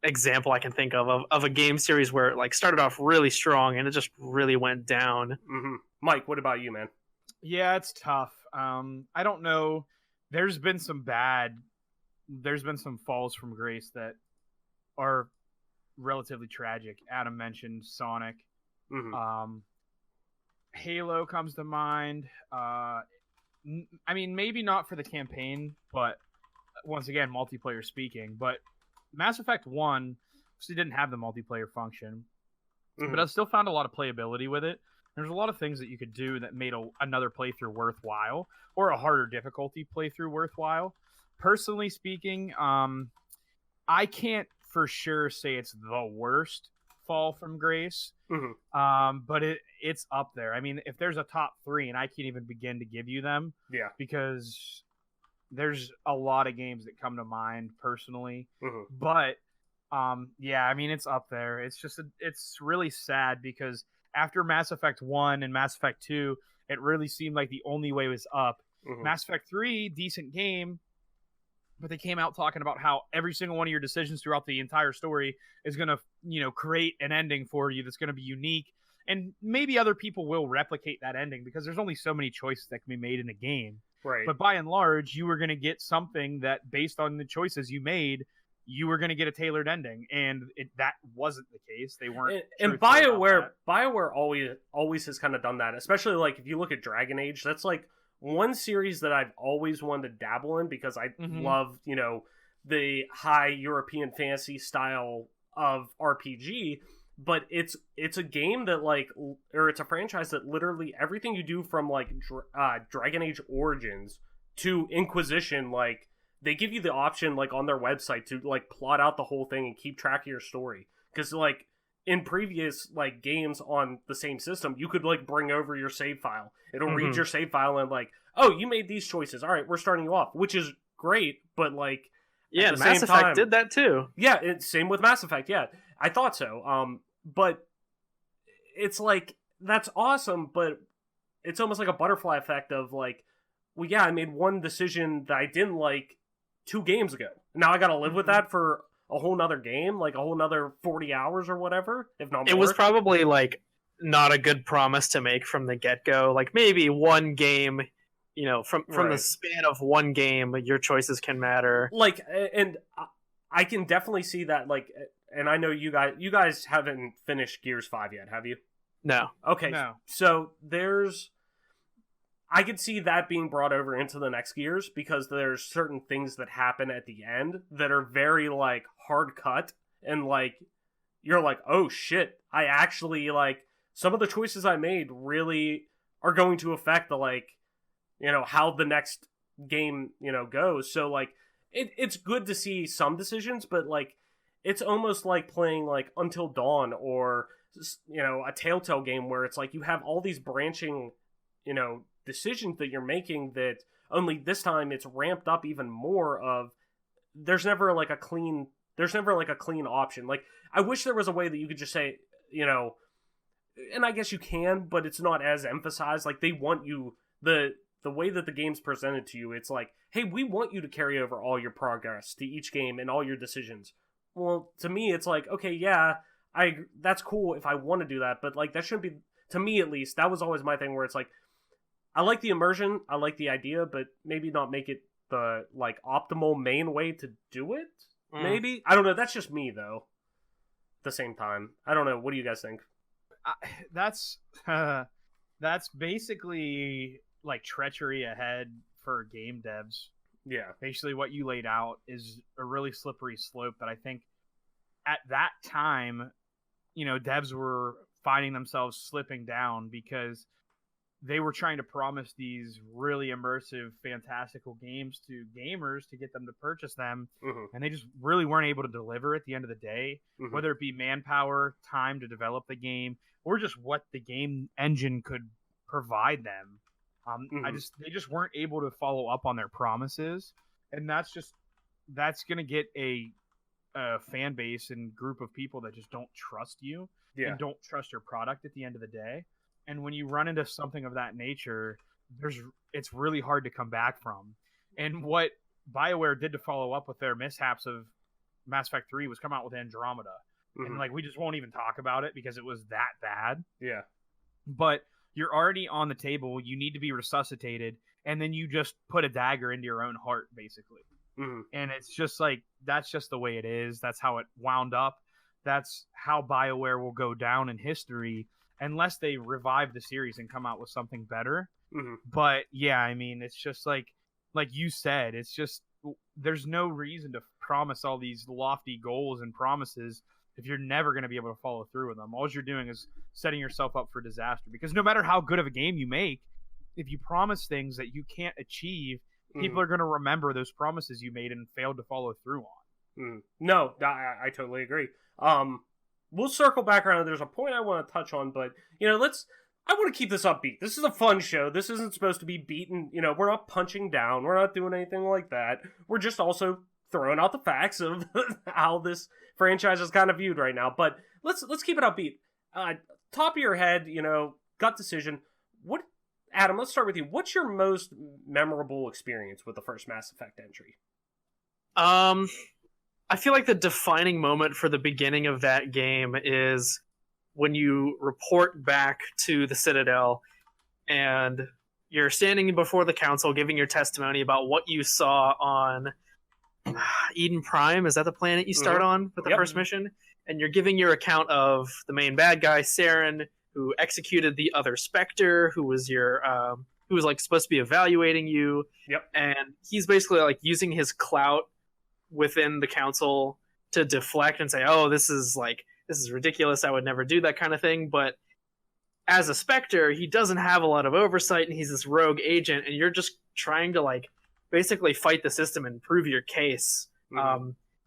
S3: example I can think of a game series where it like started off really strong and it just really went down.
S1: Mm-hmm. Mike, what about you, man?
S4: Yeah, it's tough. I don't know. There's been some falls from grace that are relatively tragic. Adam mentioned Sonic.
S1: Mm-hmm.
S4: Halo comes to mind. I mean, maybe not for the campaign, but once again, multiplayer speaking. But Mass Effect 1 obviously didn't have the multiplayer function, but I still found a lot of playability with it. There's a lot of things that you could do that made another playthrough worthwhile, or a harder difficulty playthrough worthwhile. Personally speaking, I can't for sure say it's the worst fall from grace, but it's up there. I mean, if there's a top 3, and I can't even begin to give you them, because there's a lot of games that come to mind personally, but yeah, I mean, it's up there. It's just it's really sad, because after Mass Effect 1 and Mass Effect 2, it really seemed like the only way was up. Mass Effect 3, decent game, but they came out talking about how every single one of your decisions throughout the entire story is going to, create an ending for you that's going to be unique. And maybe other people will replicate that ending, because there's only so many choices that can be made in a game.
S1: Right.
S4: But by and large, you were going to get something that, based on the choices you made, you were going to get a tailored ending, and that wasn't the case. They weren't.
S1: And BioWare always has kind of done that, especially like if you look at Dragon Age. That's like one series that I've always wanted to dabble in, because I love the high European fantasy style of RPG. But it's a game that it's a franchise that literally everything you do from like Dragon Age Origins to Inquisition, like, they give you the option, like, on their website to, like, plot out the whole thing and keep track of your story. Because, like, in previous like games on the same system, you could like bring over your save file. It'll read your save file and like, oh, you made these choices. All right, we're starting you off, which is great. But like,
S3: Yeah,
S1: at the
S3: Mass
S1: same
S3: Effect
S1: time,
S3: did that too.
S1: Yeah, it's same with Mass Effect. Yeah, I thought so. But it's like that's awesome, but it's almost like a butterfly effect of like, well, yeah, I made one decision that I didn't like 2 games ago. Now I got to live with that for a whole nother game, like a whole nother 40 hours or whatever, if not more.
S3: It was probably like not a good promise to make from the get-go. Like maybe one game, you know, from the span of one game, your choices can matter.
S1: Like, and I can definitely see that. Like, and I know you guys haven't finished Gears 5 yet, have you?
S3: No.
S1: Okay.
S4: No.
S1: So I could see that being brought over into the next Gears because there's certain things that happen at the end that are very like hard cut and like you're like, oh shit, I actually like some of the choices I made really are going to affect the like, you know, how the next game, you know, goes. So like it's good to see some decisions, but like it's almost like playing like Until Dawn or, you know, a Telltale game where it's like you have all these branching, you know, decisions that you're making that only this time it's ramped up even more of there's never like a clean option. Like I wish there was a way that you could just say, you know, and I guess you can, but it's not as emphasized. Like they want you the way that the game's presented to you, it's like, hey, we want you to carry over all your progress to each game and all your decisions. Well, to me it's like, okay, yeah, that's cool if I want to do that, but like that shouldn't be, to me at least, that was always my thing where it's like I like the immersion, I like the idea, but maybe not make it the like optimal main way to do it. Maybe, I don't know. That's just me though. At the same time, I don't know. What do you guys think?
S4: That's basically like treachery ahead for game devs.
S1: Yeah,
S4: Basically, what you laid out is a really slippery slope that I think at that time, you know, devs were finding themselves slipping down because they were trying to promise these really immersive, fantastical games to gamers to get them to purchase them, and they just really weren't able to deliver at the end of the day, whether it be manpower, time to develop the game, or just what the game engine could provide them. They just weren't able to follow up on their promises, and that's gonna get a fan base and group of people that just don't trust you and don't trust your product at the end of the day. And when you run into something of that nature, it's really hard to come back from. And what BioWare did to follow up with their mishaps of Mass Effect 3 was come out with Andromeda. And like we just won't even talk about it because it was that bad.
S1: Yeah.
S4: But you're already on the table, you need to be resuscitated, and then you just put a dagger into your own heart, basically. And it's just like, that's just the way it is. That's how it wound up. That's how BioWare will go down in history unless they revive the series and come out with something better. But yeah, I mean, it's just like you said, it's just, there's no reason to promise all these lofty goals and promises if you're never going to be able to follow through with them. All you're doing is setting yourself up for disaster, because no matter how good of a game you make, if you promise things that you can't achieve, people are going to remember those promises you made and failed to follow through on.
S1: No, I totally agree. We'll circle back around. There's a point I want to touch on, but, you know, I want to keep this upbeat. This is a fun show. This isn't supposed to be beaten. You know, we're not punching down. We're not doing anything like that. We're just also throwing out the facts of how this franchise is kind of viewed right now. But let's keep it upbeat. Top of your head, you know, gut decision. Adam, let's start with you. What's your most memorable experience with the first Mass Effect entry?
S3: I feel like the defining moment for the beginning of that game is when you report back to the Citadel and you're standing before the council giving your testimony about what you saw on Eden Prime. Is that the planet you start on with the first mission? And you're giving your account of the main bad guy, Saren, who executed the other Spectre, who was like supposed to be evaluating you. And he's basically like using his clout within the council to deflect and say, oh, this is ridiculous, I would never do that kind of thing. But as a Spectre, he doesn't have a lot of oversight, and he's this rogue agent, and you're just trying to like basically fight the system and prove your case.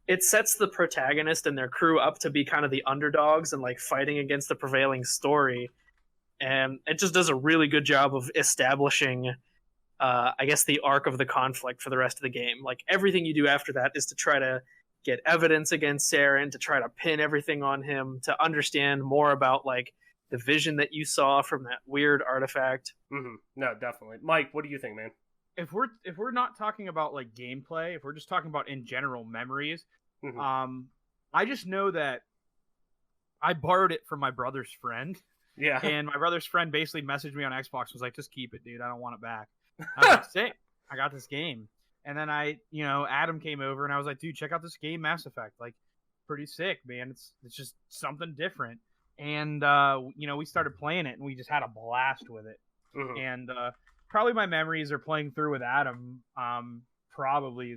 S3: it sets the protagonist and their crew up to be kind of the underdogs and like fighting against the prevailing story, and it just does a really good job of establishing I guess the arc of the conflict for the rest of the game. Like everything you do after that is to try to get evidence against Saren, to try to pin everything on him, to understand more about like the vision that you saw from that weird artifact.
S1: Mm-hmm. No, definitely. Mike, what do you think, man?
S4: If we're not talking about like gameplay, if we're just talking about in general memories, I just know that I borrowed it from my brother's friend.
S1: Yeah.
S4: And my brother's friend basically messaged me on Xbox, was like, just keep it, dude. I don't want it back. I was like, sick. I got this game. And then Adam came over and I was like, dude, check out this game, Mass Effect. Like, pretty sick, man. It's just something different. And, we started playing it and we just had a blast with it. Mm-hmm. And probably my memories are playing through with Adam. Probably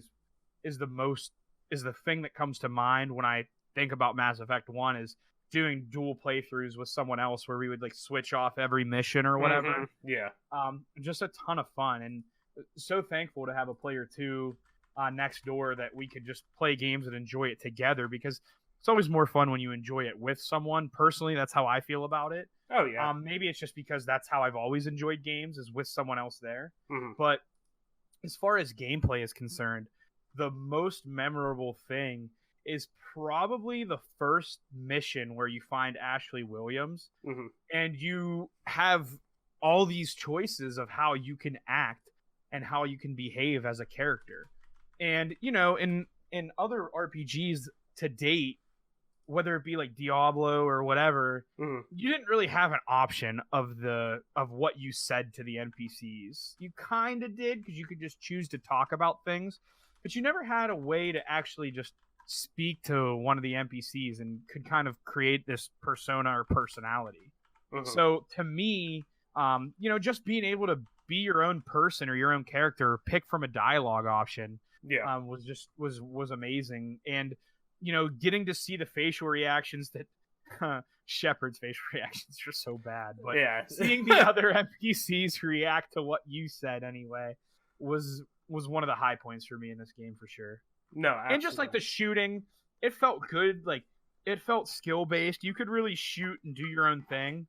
S4: is the thing that comes to mind when I think about Mass Effect 1 is doing dual playthroughs with someone else where we would like switch off every mission or whatever.
S1: Mm-hmm. Yeah.
S4: Just a ton of fun, and so thankful to have a player 2 next door that we could just play games and enjoy it together, because it's always more fun when you enjoy it with someone. Personally, that's how I feel about it.
S1: Oh yeah.
S4: Maybe it's just because that's how I've always enjoyed games, is with someone else there.
S1: Mm-hmm.
S4: But as far as gameplay is concerned, the most memorable thing is probably the first mission where you find Ashley Williams, and you have all these choices of how you can act and how you can behave as a character. And, in other RPGs to date, whether it be like Diablo or whatever, you didn't really have an option of what you said to the NPCs. You kind of did, because you could just choose to talk about things, but you never had a way to actually just speak to one of the NPCs and could kind of create this persona or personality. So to me, just being able to be your own person or your own character, or pick from a dialogue option, was amazing. And getting to see the facial reactions that Shepard's facial reactions are so bad, but seeing the other NPCs react to what you said anyway was one of the high points for me in this game, for sure.
S1: No, absolutely.
S4: And just like the shooting, it felt good. Like, it felt skill based. You could really shoot and do your own thing.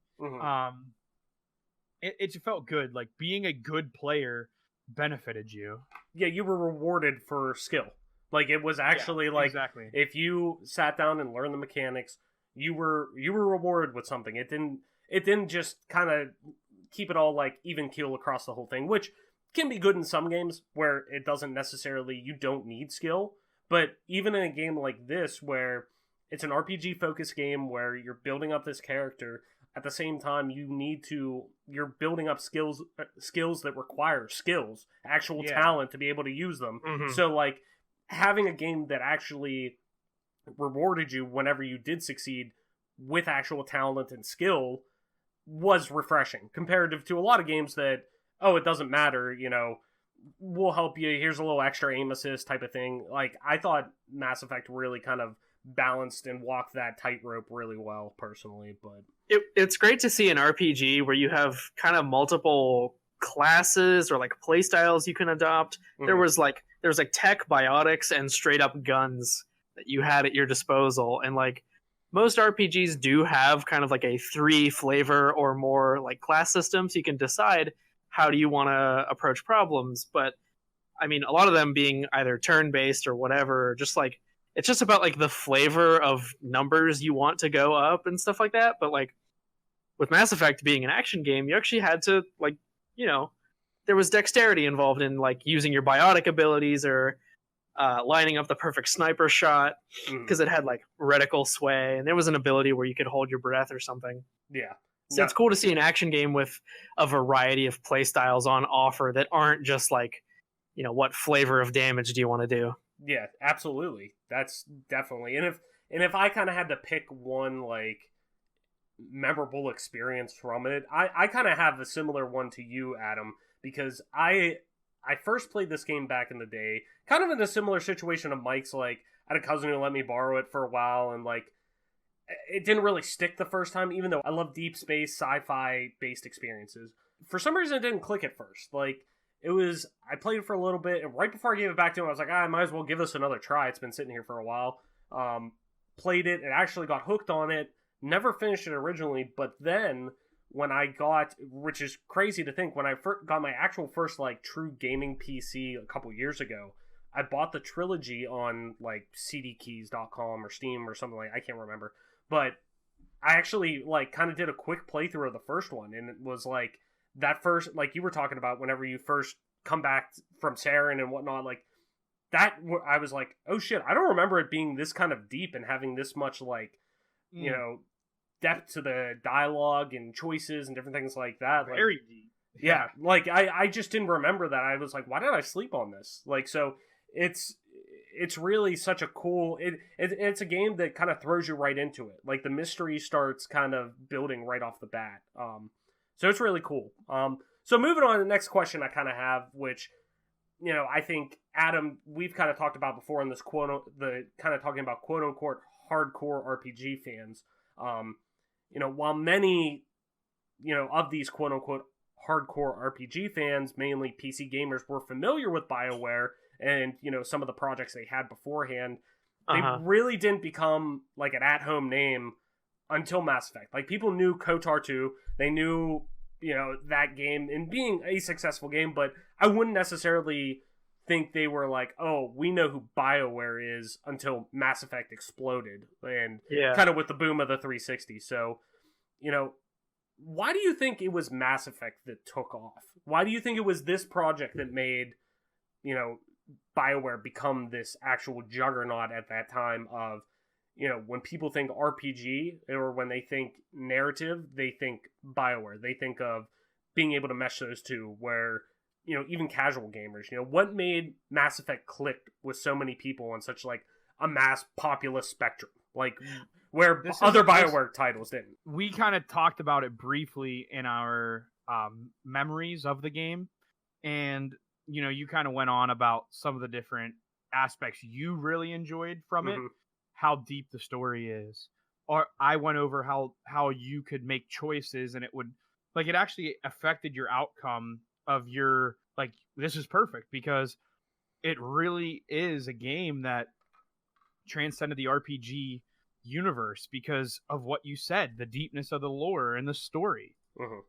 S4: It felt good. Like, being a good player benefited you.
S1: Yeah, you were rewarded for skill. Like, it was actually
S4: exactly.
S1: If you sat down and learned the mechanics, you were rewarded with something. It didn't just kind of keep it all like even keel across the whole thing, which can be good in some games where it doesn't necessarily, you don't need skill. But even in a game like this, where it's an RPG focused game where you're building up this character, at the same time you're building up skills that require skills, actual talent to be able to use them. So like, having a game that actually rewarded you whenever you did succeed with actual talent and skill was refreshing, comparative to a lot of games that, it doesn't matter, we'll help you, here's a little extra aim assist type of thing. Like, I thought Mass Effect really kind of balanced and walked that tightrope really well, personally. But
S3: it's great to see an RPG where you have kind of multiple classes or like play styles you can adopt. There was like tech, biotics, and straight up guns that you had at your disposal, and like most RPGs do have kind of like a 3 flavor or more like class systems. You can decide how do you want to approach problems, but I mean, a lot of them being either turn-based or whatever, just like, it's just about like the flavor of numbers you want to go up and stuff like that. But like with Mass Effect being an action game, you actually had to like, there was dexterity involved in like using your biotic abilities or lining up the perfect sniper shot, because it had like reticle sway, and there was an ability where you could hold your breath or something.
S1: Yeah.
S3: So it's cool to see an action game with a variety of play styles on offer that aren't just like, what flavor of damage do you want to do?
S1: Yeah, absolutely. That's definitely. And if I kind of had to pick one like memorable experience from it, I kind of have a similar one to you, Adam, because I first played this game back in the day, kind of in a similar situation of Mike's. Like, I had a cousin who let me borrow it for a while, and like, it didn't really stick the first time, even though I love deep space, sci-fi based experiences. For some reason, it didn't click at first. Like, I played it for a little bit, and right before I gave it back to him, I was like, I might as well give this another try. It's been sitting here for a while. Played it and actually got hooked on it. Never finished it originally, but then when I got, which is crazy to think, when I got my actual first like true gaming PC a couple years ago, I bought the trilogy on like cdkeys.com or Steam or something like, I can't remember, but I actually like kind of did a quick playthrough of the first one, and it was like that first, like you were talking about, whenever you first come back from Saren and whatnot, like that, I was like, oh shit, I don't remember it being this kind of deep and having this much like, you know, depth to the dialogue and choices and different things like that.
S4: Very
S1: like,
S4: deep.
S1: Yeah, like I just didn't remember that. I was like, why did I sleep on this? Like, so it's really such a cool, it's a game that kind of throws you right into it. Like the mystery starts kind of building right off the bat. So it's really cool. So moving on to the next question I kind of have, which, you know, I think Adam, we've kind of talked about before in this talking about quote unquote hardcore RPG fans. You know, while many, you know, of these quote unquote hardcore RPG fans, mainly PC gamers, were familiar with BioWare and, you know, some of the projects they had beforehand, they really didn't become like an at-home name until Mass Effect. Like, people knew KOTOR 2, they knew, you know, that game and being a successful game, but I wouldn't necessarily think they were like, oh, we know who BioWare is, until Mass Effect exploded and kind of with the boom of the 360. So, you know, why do you think it was Mass Effect that took off? Why do you think it was this project that made, you know, BioWare become this actual juggernaut at that time of, you know, when people think RPG or when they think narrative, they think BioWare. They think of being able to mesh those two, where, you know, even casual gamers, you know, what made Mass Effect click with so many people on such like a mass populist spectrum, like where other BioWare titles didn't.
S4: We kind of talked about it briefly in our memories of the game, and you know, you kind of went on about some of the different aspects you really enjoyed from it, how deep the story is. Or I went over how you could make choices and it would, like, it actually affected your outcome of your, like, this is perfect because it really is a game that transcended the RPG universe because of what you said, the deepness of the lore and the story.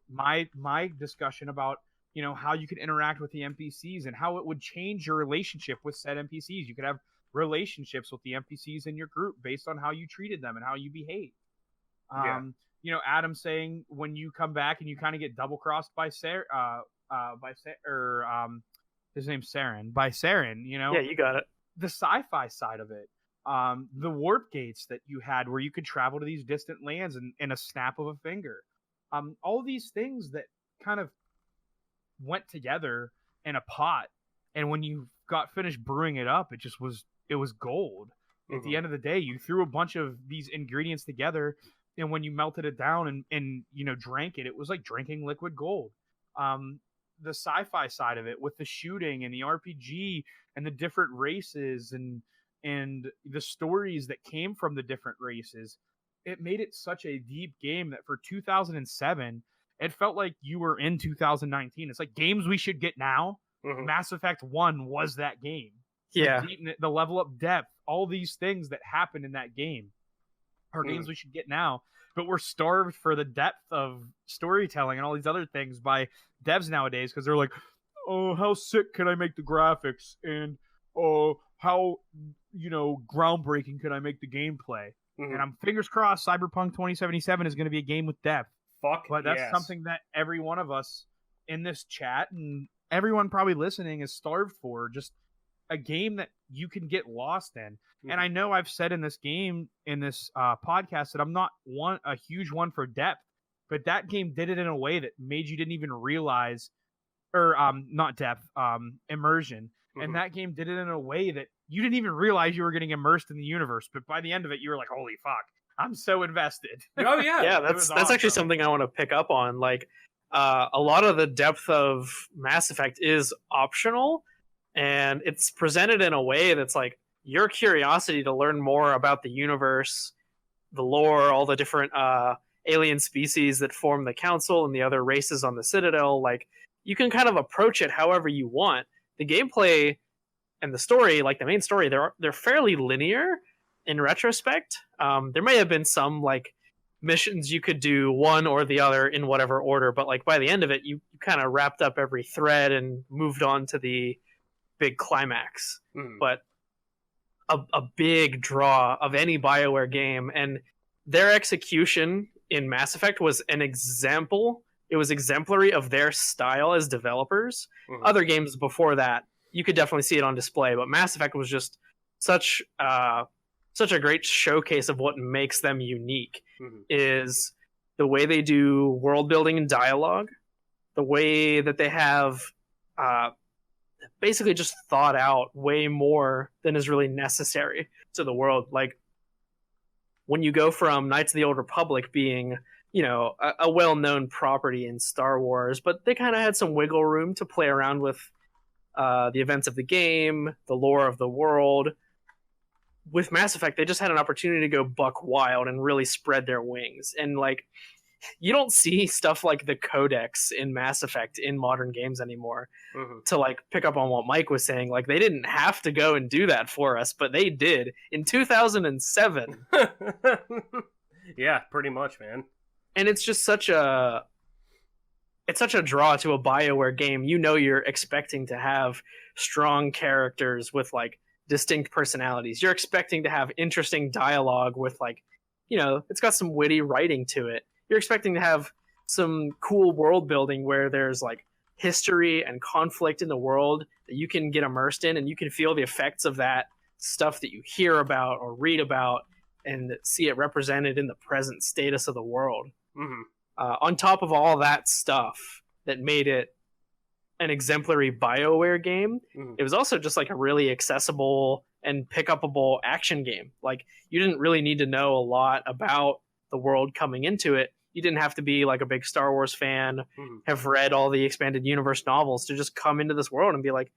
S4: My discussion about, you know, how you could interact with the NPCs and how it would change your relationship with said NPCs. You could have relationships with the NPCs in your group based on how you treated them and how you behave. You know, Adam saying when you come back and you kind of get double crossed by his name's Saren, by Saren, you know?
S3: Yeah, you got it.
S4: The sci-fi side of it. The warp gates that you had where you could travel to these distant lands in a snap of a finger. All these things that kind of went together in a pot, and when you got finished brewing it up, it was gold. At the end of the day, you threw a bunch of these ingredients together, and when you melted it down and you know, drank it, it was like drinking liquid gold. The sci-fi side of it with the shooting and the RPG and the different races and the stories that came from the different races, it made it such a deep game that for 2007, it felt like you were in 2019. It's like games we should get now. Mass Effect 1 was that game.
S3: Yeah.
S4: The level up depth, all these things that happened in that game are games we should get now. But we're starved for the depth of storytelling and all these other things by devs nowadays, because they're like, oh, how sick can I make the graphics? And how, you know, groundbreaking can I make the gameplay? And I'm fingers crossed Cyberpunk 2077 is going to be a game with depth. But that's something that every one of us in this chat and everyone probably listening is starved for. Just a game that you can get lost in. And I know I've said in this game, in this podcast, that I'm not a huge one for depth, but that game did it in a way that made you didn't even realize, or not depth, immersion. And that game did it in a way that you didn't even realize you were getting immersed in the universe. But by the end of it, you were like, holy fuck, I'm so invested.
S1: Oh yeah.
S3: Yeah, that's
S4: awesome.
S3: Actually something I want to pick up on. Like, a lot of the depth of Mass Effect is optional, and it's presented in a way that's like your curiosity to learn more about the universe, the lore, all the different alien species that form the Council and the other races on the Citadel. Like, you can kind of approach it however you want. The gameplay and the story, like the main story, they're fairly linear in retrospect. There may have been some like missions you could do one or the other in whatever order, but like by the end of it, you kind of wrapped up every thread and moved on to the big climax. But a big draw of any BioWare game, and their execution in Mass Effect was an example. It was exemplary of their style as developers. Other games before that, you could definitely see it on display, but Mass Effect was just such a great showcase of what makes them unique. Is the way they do world building and dialogue, the way that they have basically just thought out way more than is really necessary to the world. Like when you go from Knights of the Old Republic being, you know, a well-known property in Star Wars, but they kind of had some wiggle room to play around with the events of the game, the lore of the world. With Mass Effect, they just had an opportunity to go buck wild and really spread their wings. And like, you don't see stuff like the Codex in Mass Effect in modern games anymore. To like pick up on what Mike was saying, like they didn't have to go and do that for us, but they did in 2007.
S1: Yeah, pretty much, man.
S3: And it's just such a draw to a BioWare game. You know, you're expecting to have strong characters with like distinct personalities. You're expecting to have interesting dialogue with like, you know, it's got some witty writing to it. You're expecting to have some cool world building where there's like history and conflict in the world that you can get immersed in, and you can feel the effects of that stuff that you hear about or read about and see it represented in the present status of the world. On top of all that stuff that made it an exemplary BioWare game, it was also just like a really accessible and pick-upable action game. Like you didn't really need to know a lot about the world coming into it. You didn't have to be like a big Star Wars fan, have read all the expanded universe novels to just come into this world and be like,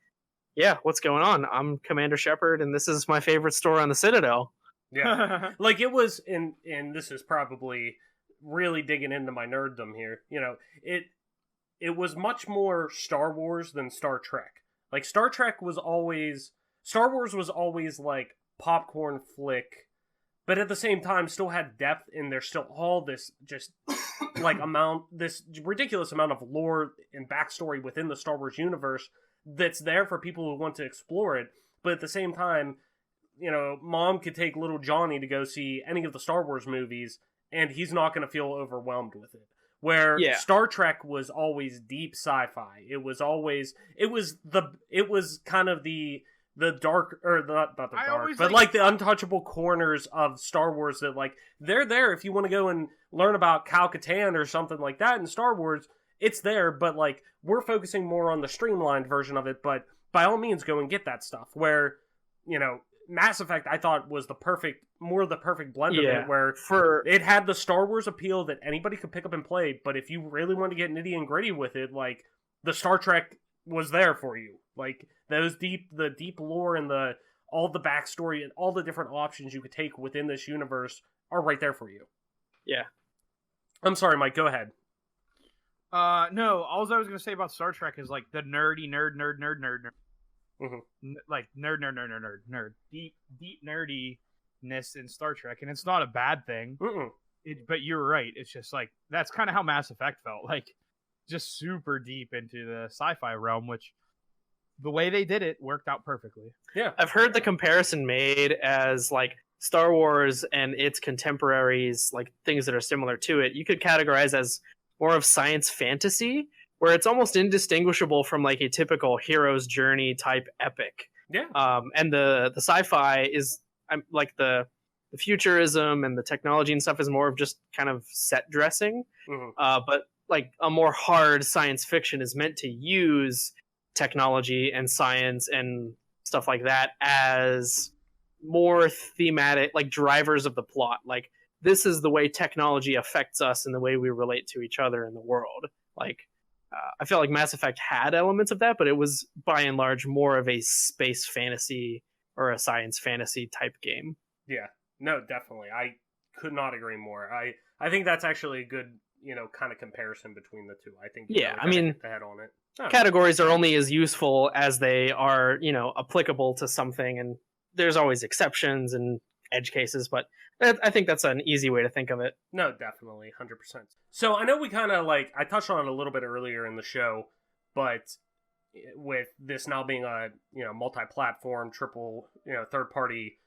S3: yeah, what's going on? I'm Commander Shepard, and this is my favorite store on the Citadel.
S1: Yeah. Like it was, and this is probably really digging into my nerddom here. You know, it was much more Star Wars than Star Trek. Like Star Wars was always like popcorn flick, but at the same time still had depth, and there's still all this just like this ridiculous amount of lore and backstory within the Star Wars universe that's there for people who want to explore it. But at the same time, you know, mom could take little Johnny to go see any of the Star Wars movies, and he's not going to feel overwhelmed with it. Where Star Trek was always deep sci-fi. It was kind of the dark, or not the dark, but like the untouchable corners of Star Wars that like they're there if you want to go and learn about Kal-Katan or something like that in Star Wars. It's there, but like we're focusing more on the streamlined version of it. But by all means, go and get that stuff. Where, you know, Mass Effect I thought was the perfect blend of it, where it had the Star Wars appeal that anybody could pick up and play, but if you really want to get nitty and gritty with it, like the Star Trek was there for you. Like the deep lore and all the backstory and all the different options you could take within this universe are right there for you. Yeah. I'm sorry, Mike, go ahead.
S4: No, all I was going to say about Star Trek is like the nerdy nerd. Like nerd. Deep nerdiness in Star Trek, and it's not a bad thing. But you're right. It's just like that's kind of how Mass Effect felt. Like just super deep into the sci-fi realm, which the way they did it worked out perfectly.
S3: Yeah, I've heard the comparison made as like Star Wars and its contemporaries, like things that are similar to it. You could categorize as more of science fantasy, where it's almost indistinguishable from like a typical hero's journey type epic.
S1: Yeah.
S3: And the sci-fi is like the futurism and the technology and stuff is more of just kind of set dressing. But like a more hard science fiction is meant to use technology and science and stuff like that as more thematic, like drivers of the plot. Like this is the way technology affects us and the way we relate to each other in the world. Like I felt like Mass Effect had elements of that, but it was by and large more of a space fantasy or a science fantasy type game.
S1: Yeah, no, definitely. I could not agree more. I think that's actually a good, you know, kind of comparison between the two. I think
S3: I mean,
S1: hit the head on it.
S3: categories are only as useful as they are, applicable to something, and there's always exceptions and edge cases, but I think that's an easy way to think of it.
S1: No, definitely, 100%. So I know we kind of I touched on it a little bit earlier in the show, but with this now being a multi-platform, triple third-party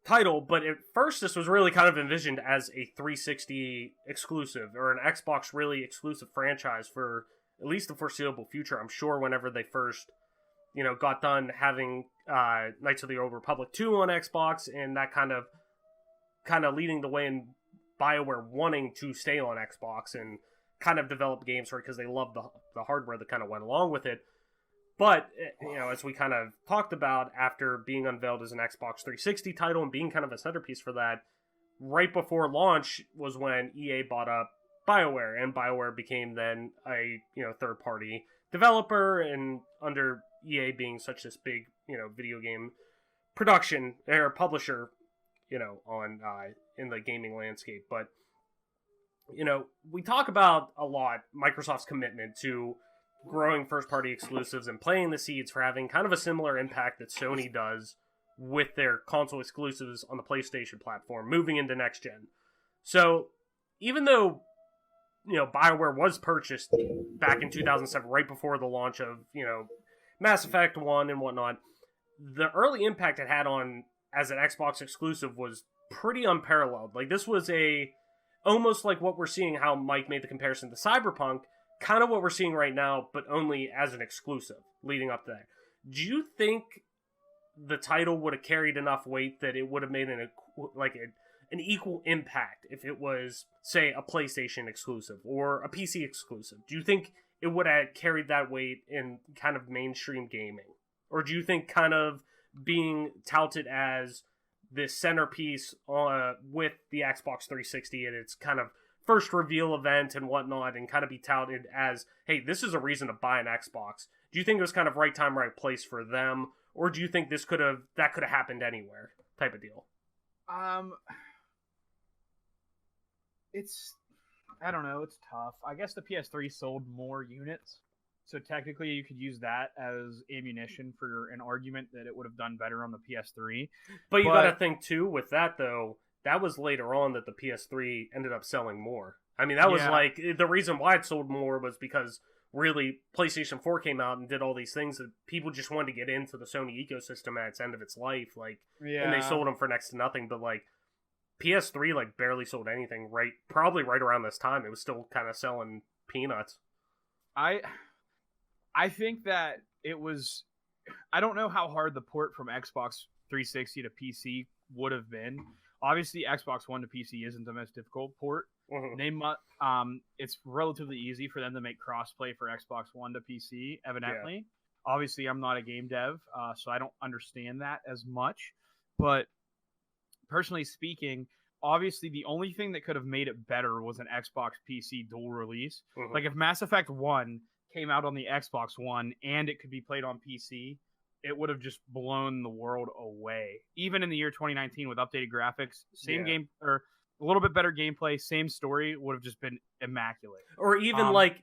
S1: title, but at first this was really kind of envisioned as a 360 exclusive or an Xbox really exclusive franchise for at least the foreseeable future. I'm sure whenever they first got done having Knights of the Old Republic 2 on Xbox, and that kind of leading the way in BioWare wanting to stay on Xbox and kind of develop games for it because they love the hardware that kind of went along with it. But, as we kind of talked about, after being unveiled as an Xbox 360 title and being kind of a centerpiece for that, right before launch was when EA bought up BioWare, and BioWare became then a third-party developer, and under EA being such this big video game production or publisher on in the gaming landscape. But we talk about a lot Microsoft's commitment to growing first-party exclusives and playing the seeds for having kind of a similar impact that Sony does with their console exclusives on the PlayStation platform, moving into next gen. So even though BioWare was purchased back in 2007, right before the launch of Mass Effect 1 and whatnot, the early impact it had on as an Xbox exclusive was pretty unparalleled. Like, this was almost like what we're seeing, how Mike made the comparison to Cyberpunk, kind of what we're seeing right now, but only as an exclusive leading up to that. Do you think the title would have carried enough weight that it would have made an equal impact if it was, say, a PlayStation exclusive or a PC exclusive? Do you think it would have carried that weight in kind of mainstream gaming? Or do you think kind of being touted as this centerpiece with the Xbox 360 and its kind of first reveal event and whatnot, and kind of be touted as, hey, this is a reason to buy an Xbox? Do you think it was kind of right time, right place for them? Or do you think that could have happened anywhere type of deal?
S4: I don't know, it's tough. I guess the PS3 sold more units, so technically you could use that as ammunition for an argument that it would have done better on the PS3.
S1: But you gotta think too, with that though, that was later on that the PS3 ended up selling more. I mean, that was the reason why it sold more was because really PlayStation 4 came out and did all these things that people just wanted to get into the Sony ecosystem at its end of its life, and they sold them for next to nothing. But PS3 barely sold anything probably right around this time. It was still kind of selling peanuts.
S4: I think that it was, I don't know how hard the port from Xbox 360 to PC would have been. Obviously, Xbox One to PC isn't the most difficult port. Mm-hmm. It's relatively easy for them to make crossplay for Xbox One to PC, evidently. Yeah. Obviously, I'm not a game dev, so I don't understand that as much. But personally speaking, obviously the only thing that could have made it better was an Xbox PC dual release. Mm-hmm. Like if Mass Effect 1 came out on the Xbox One and it could be played on PC, it would have just blown the world away. Even in the year 2019 with updated graphics, same game, or a little bit better gameplay, same story, would have just been immaculate.
S1: Or even like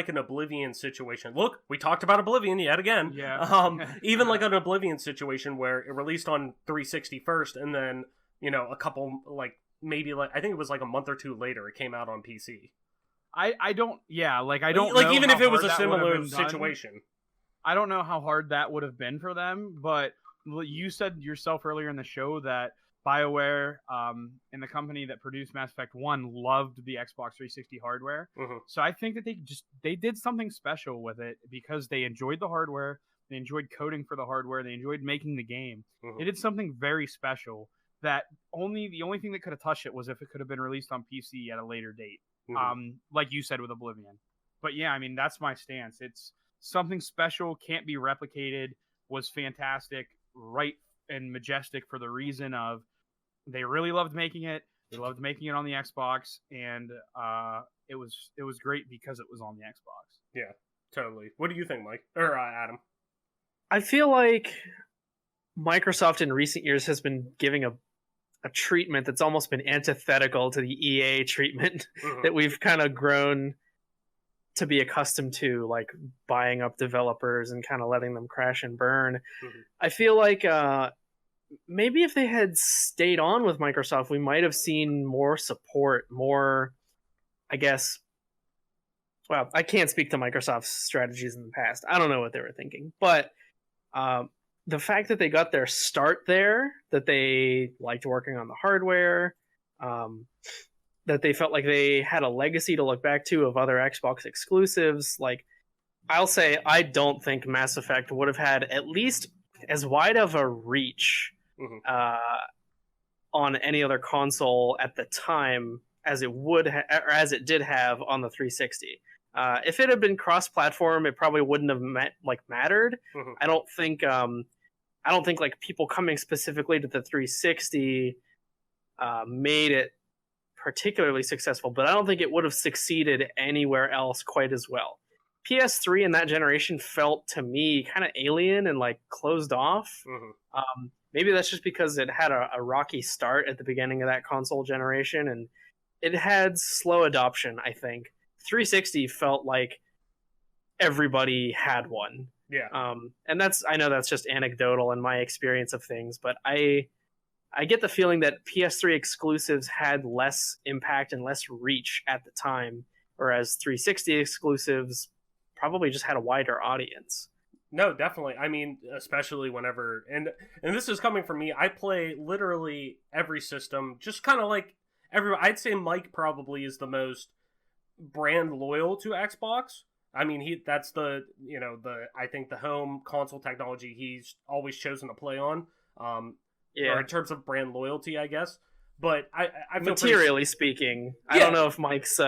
S1: an Oblivion situation. Look, we talked about Oblivion yet again.
S4: Yeah.
S1: Even like an Oblivion situation where it released on 360 first, and then a couple I think it was a month or two later it came out on PC.
S4: I don't know
S1: even if it was a similar situation.
S4: I don't know how hard that would have been for them, but you said yourself earlier in the show that BioWare and the company that produced Mass Effect 1 loved the Xbox 360 hardware. Mm-hmm. So I think that they did something special with it because they enjoyed the hardware, they enjoyed coding for the hardware, they enjoyed making the game. Mm-hmm. They did something very special that the only thing that could have touched it was if it could have been released on PC at a later date. Mm-hmm. Like you said with Oblivion. But yeah, I mean, that's my stance. It's something special, can't be replicated, was fantastic, right, and majestic for the reason of they really loved making it. They loved making it on the Xbox, and it was great because it was on the Xbox.
S1: Yeah, totally. What do you think, Mike? Or Adam?
S3: I feel like Microsoft in recent years has been giving a treatment that's almost been antithetical to the EA treatment that we've kind of grown to be accustomed to, like buying up developers and kind of letting them crash and burn. I feel like maybe if they had stayed on with Microsoft, we might have seen more support, more, I guess. Well, I can't speak to Microsoft's strategies in the past. I don't know what they were thinking, but the fact that they got their start there, that they liked working on the hardware, that they felt like they had a legacy to look back to of other Xbox exclusives. Like, I'll say, I don't think Mass Effect would have had at least as wide of a reach on any other console at the time as it would or as it did have on the 360. If it had been cross-platform, it probably wouldn't have mattered. I don't think like people coming specifically to the 360 made it particularly successful, but I don't think it would have succeeded anywhere else quite as well. PS3 in that generation felt to me kind of alien and like closed off. Maybe that's just because it had a rocky start at the beginning of that console generation, and it had slow adoption, I think. 360 felt like everybody had one.
S1: Yeah.
S3: And I know that's just anecdotal in my experience of things, but I get the feeling that PS3 exclusives had less impact and less reach at the time, whereas 360 exclusives probably just had a wider audience.
S1: No, definitely. I mean, especially whenever, and this is coming from me, I play literally every system, just kind of like everyone. I'd say Mike probably is the most brand loyal to Xbox. I mean, that's I think the home console technology he's always chosen to play on. Or in terms of brand loyalty, I guess. But I feel
S3: materially speaking, I don't know if Mike's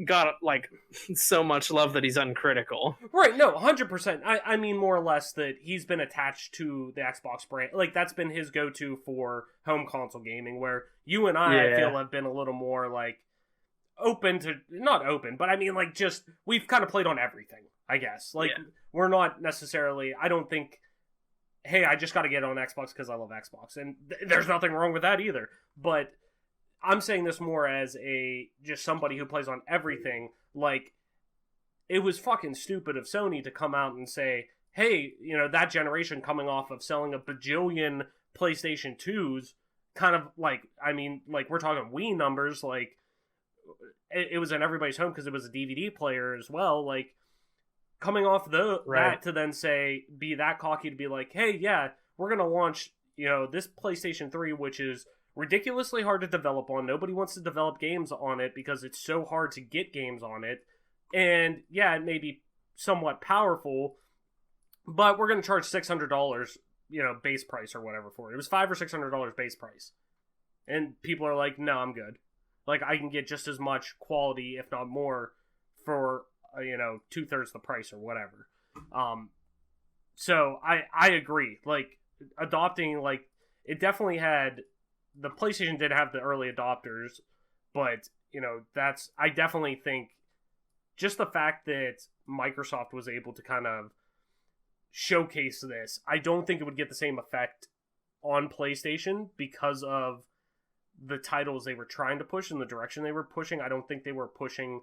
S3: got like so much love that he's uncritical.
S1: Right, no, 100%. I mean more or less that he's been attached to the Xbox brand. Like, that's been his go-to for home console gaming, where you and I feel have been a little more like open to, not open, but I mean like just, we've kind of played on everything, I guess. Like, we're not necessarily, I don't think, hey, I just got to get on Xbox because I love Xbox. And there's nothing wrong with that either. But I'm saying this more as just somebody who plays on everything. Like, it was fucking stupid of Sony to come out and say, hey, that generation coming off of selling a bajillion PlayStation 2s, kind of like, I mean, like, we're talking Wii numbers, like, it was in everybody's home because it was a DVD player as well, like, coming off that to then be that cocky to be like, hey, yeah, we're going to launch, this PlayStation 3, which is ridiculously hard to develop on. Nobody wants to develop games on it because it's so hard to get games on it. And yeah, it may be somewhat powerful, but we're going to charge $600, base price or whatever for it. It was $500 or $600 base price. And people are like, no, I'm good. Like, I can get just as much quality, if not more, for 2/3 the price or whatever. So I agree. Like, adopting, like, it definitely had, the PlayStation did have the early adopters, but I definitely think just the fact that Microsoft was able to kind of showcase this, I don't think it would get the same effect on PlayStation because of the titles they were trying to push and the direction they were pushing. I don't think they were pushing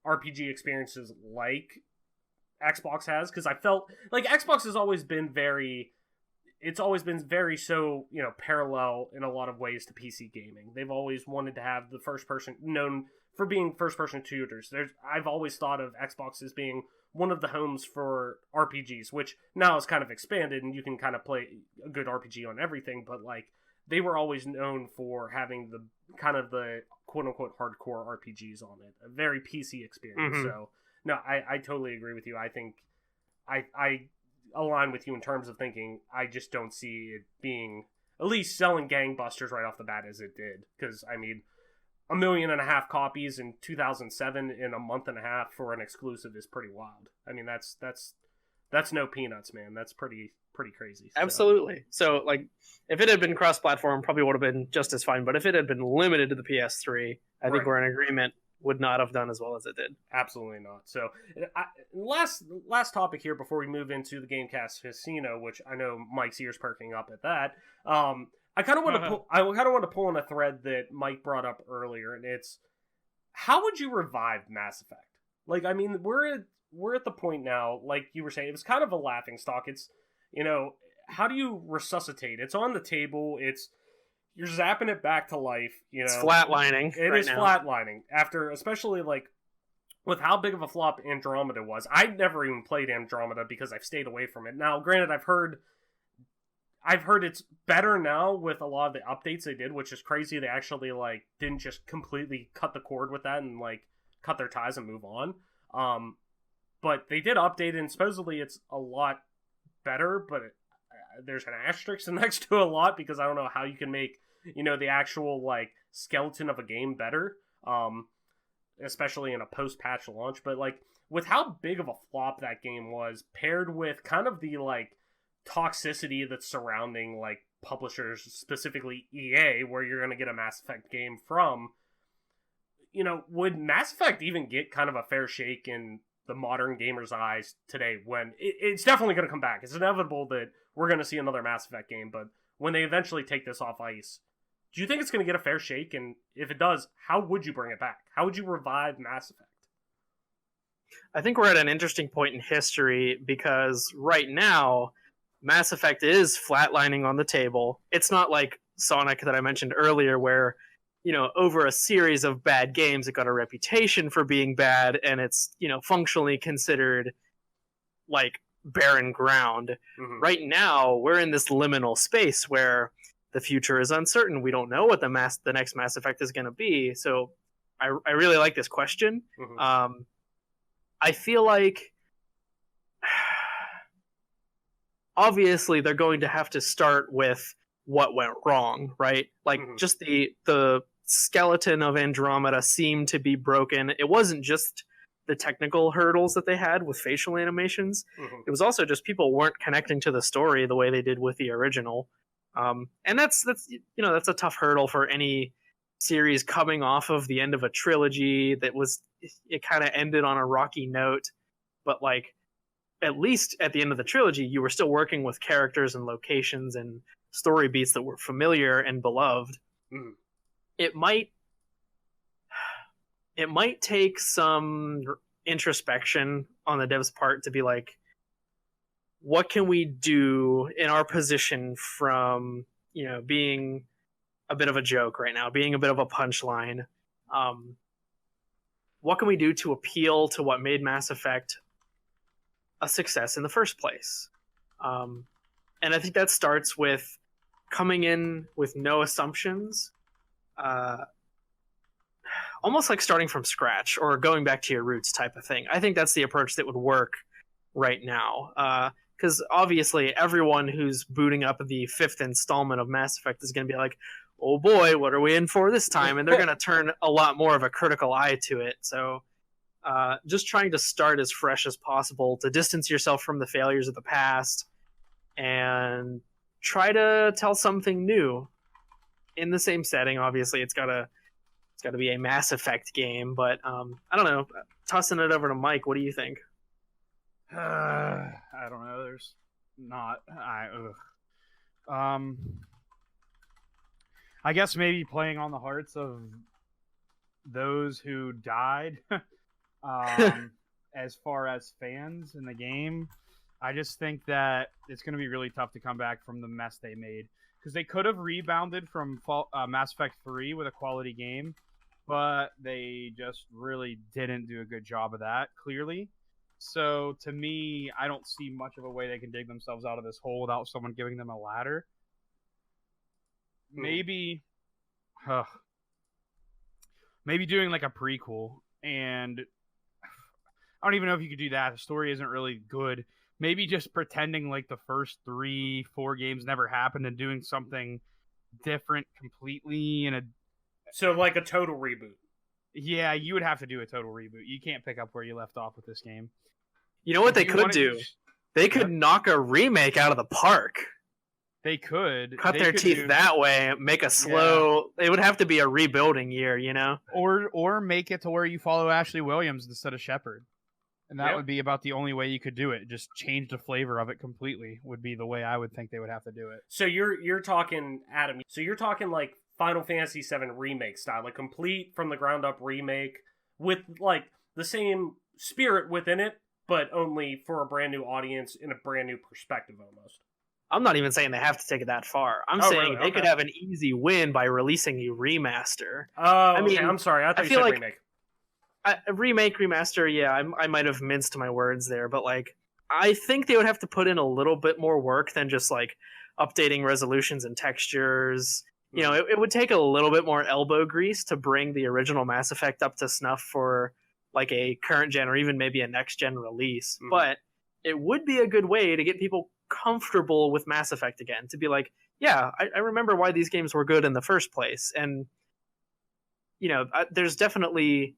S1: RPG experiences like Xbox has, because I felt like Xbox has always been very so, parallel in a lot of ways to PC gaming. They've always wanted to have the first person, known for being first person shooters. I've always thought of Xbox as being one of the homes for RPGs, which now is kind of expanded and you can kind of play a good RPG on everything, but like, they were always known for having the kind of the quote-unquote hardcore RPGs on it. A very PC experience. So, no, I totally agree with you. I think I align with you in terms of thinking I just don't see it being, at least selling gangbusters right off the bat as it did. Because, I mean, 1.5 million copies in 2007 in a month and a half for an exclusive is pretty wild. I mean, that's no peanuts, man. That's pretty crazy.
S3: Absolutely. So, like, if it had been cross-platform, probably would have been just as fine. But if it had been limited to the PS3, I think we're in agreement, would not have done as well as it did.
S1: Absolutely not. So, last topic here before we move into the Gamecast Casino, which I know Mike's ears perking up at that. I kind of want to pull on a thread that Mike brought up earlier, and it's how would you revive Mass Effect? Like, I mean, we're at the point now, like you were saying, it was kind of a laughing stock. It's, how do you resuscitate? It's on the table. You're zapping it back to life.
S3: It's flatlining.
S1: It is flatlining after, especially like with how big of a flop Andromeda was. I never even played Andromeda because I've stayed away from it. Now, granted, I've heard it's better now with a lot of the updates they did, which is crazy. They actually like didn't just completely cut the cord with that and like cut their ties and move on. But they did update it, and supposedly it's a lot better, but there's an asterisk next to a lot because I don't know how you can make, the actual like skeleton of a game better. Especially in a post-patch launch, but like with how big of a flop that game was, paired with kind of the like toxicity that's surrounding like publishers, specifically EA, where you're going to get a Mass Effect game from, would Mass Effect even get kind of a fair shake in the modern gamer's eyes today when it's definitely going to come back? It's inevitable that we're going to see another Mass Effect game, but when they eventually take this off ice, do you think it's going to get a fair shake? And if it does, how would you bring it back? How would you revive Mass Effect?
S3: I think we're at an interesting point in history because right now, Mass Effect is flatlining on the table. It's not like Sonic that I mentioned earlier where, over a series of bad games, it got a reputation for being bad and it's, functionally considered like barren ground. Mm-hmm. Right now, we're in this liminal space where the future is uncertain. We don't know what the next Mass Effect is going to be. So I really like this question. Mm-hmm. I feel like obviously they're going to have to start with what went wrong, right? Like mm-hmm. just the skeleton of Andromeda seemed to be broken. It wasn't just the technical hurdles that they had with facial animations. Mm-hmm. It was also just people weren't connecting to the story the way they did with the original. And that's a tough hurdle for any series coming off of the end of a trilogy it kind of ended on a rocky note, but like at least at the end of the trilogy you were still working with characters and locations and story beats that were familiar and beloved. Mm. It might take some introspection on the devs' part to be like, what can we do in our position from, being a bit of a joke right now, being a bit of a punchline? What can we do to appeal to what made Mass Effect a success in the first place? And I think that starts with coming in with no assumptions, almost like starting from scratch or going back to your roots type of thing. I think that's the approach that would work right now. Because obviously everyone who's booting up the 5th installment of Mass Effect is going to be like, oh boy, what are we in for this time? And they're going to turn a lot more of a critical eye to it. So just trying to start as fresh as possible to distance yourself from the failures of the past and try to tell something new in the same setting. Obviously, it's got to be a Mass Effect game, but I don't know. Tossing it over to Mike, what do you think?
S4: I don't know. There's not. I guess maybe playing on the hearts of those who died. As far as fans in the game, I just think that it's going to be really tough to come back from the mess they made, because they could have rebounded from Mass Effect 3 with a quality game, but they just really didn't do a good job of that, clearly. So to me, I don't see much of a way they can dig themselves out of this hole without someone giving them a ladder. Maybe doing like a prequel, and I don't even know if you could do that. The story isn't really good. Maybe just pretending like the first 3-4 games never happened and doing something different completely
S1: so like a total reboot.
S4: Yeah, you would have to do a total reboot. You can't pick up where you left off with this game.
S3: You know what they could do? They could knock a remake out of the park.
S4: They could
S3: cut their teeth that way. Make a slow. Yeah. It would have to be a rebuilding year,
S4: or make it to where you follow Ashley Williams instead of Shepard, and that would be about the only way you could do it. Just change the flavor of it completely would be the way I would think they would have to do it.
S1: So you're talking, Adam. So you're talking like Final Fantasy VII remake style, like complete from the ground up remake with like the same spirit within it, but only for a brand new audience in a brand new perspective almost.
S3: I'm not even saying they have to take it that far. I'm saying
S1: really?
S3: they
S1: Okay.
S3: could have an easy win by releasing a remaster.
S1: Oh,
S3: I mean,
S1: okay. I'm sorry. I thought you
S3: feel
S1: said
S3: like
S1: remake.
S3: A remake, remaster, yeah, I might have minced my words there, but like, I think they would have to put in a little bit more work than just like updating resolutions and textures. You know, it would take a little bit more elbow grease to bring the original Mass Effect up to snuff for like a current gen or even maybe a next gen release. But it would be a good way to get people comfortable with Mass Effect again, to be like, yeah, I remember why these games were good in the first place. And you know, there's definitely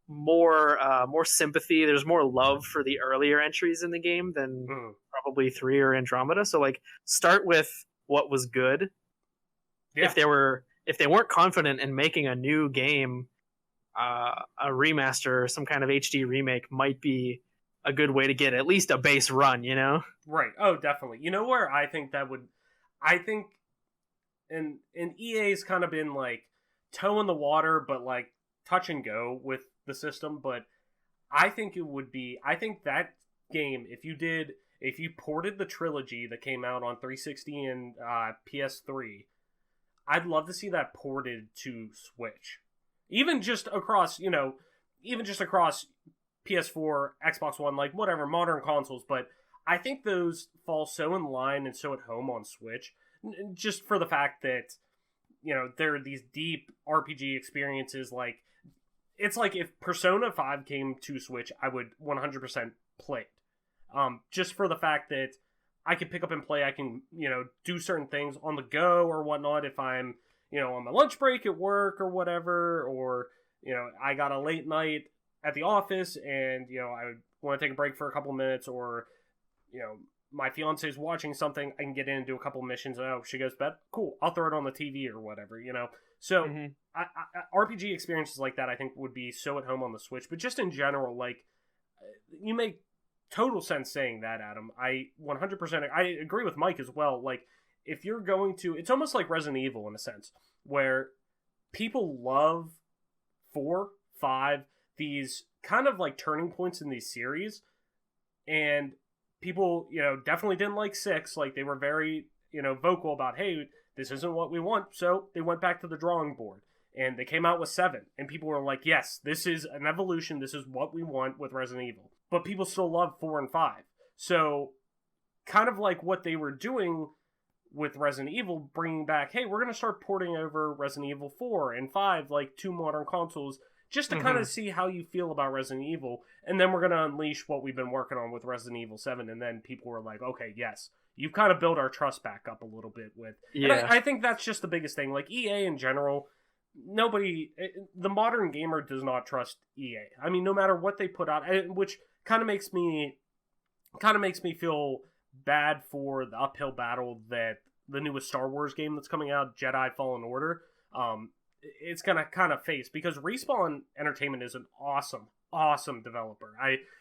S3: more sympathy. There's more love for the earlier entries in the game than probably 3 or Andromeda. So like, start with what was good.
S1: Yeah.
S3: If they weren't confident in making a new game, a remaster or some kind of HD remake might be a good way to get at least a base run, you know?
S1: Right. Oh, definitely. You know where I think that would... I think... And EA's kind of been, like, toe in the water, but, like, touch and go with the system. But I think it would be... I think that game, if you ported the trilogy that came out on 360 and PS3, I'd love to see that ported to Switch. Even just across PS4, Xbox One, like whatever, modern consoles, but I think those fall so in line and so at home on Switch, just for the fact that, you know, there are these deep RPG experiences. Like, it's like if Persona 5 came to Switch, I would 100% play it. Just for the fact that I can pick up and play, I can, you know, do certain things on the go or whatnot if I'm, you know, on my lunch break at work or whatever, or, you know, I got a late night at the office and, you know, I want to take a break for a couple minutes, or, you know, my fiance's watching something, I can get in and do a couple missions. Oh, she goes to bed? Cool. I'll throw it on the TV or whatever, you know? So, RPG experiences like that, I think, would be so at home on the Switch. But just in general, like, you make total sense saying that, Adam. I 100%, I agree with Mike as well. Like, if you're going to, it's almost like Resident Evil in a sense, where people love 4, 5, these kind of like turning points in these series, and people, you know, definitely didn't like 6. Like, they were very, you know, vocal about, hey, this isn't what we want, so they went back to the drawing board and they came out with 7, and people were like, yes, this is an evolution, this is what we want with Resident Evil. But people still love 4 and 5. So kind of like what they were doing with Resident Evil, bringing back, hey, we're going to start porting over Resident Evil 4 and 5, like, to modern consoles, just to kind of see how you feel about Resident Evil, and then we're going to unleash what we've been working on with Resident Evil 7, and then people were like, okay, yes, you've kind of built our trust back up a little bit with... Yeah. And I think that's just the biggest thing. Like, EA in general, the modern gamer does not trust EA. I mean, no matter what they put out, which kind of makes me feel bad for the uphill battle that the newest Star Wars game that's coming out, Jedi Fallen Order, it's gonna kind of face, because Respawn Entertainment is an awesome developer.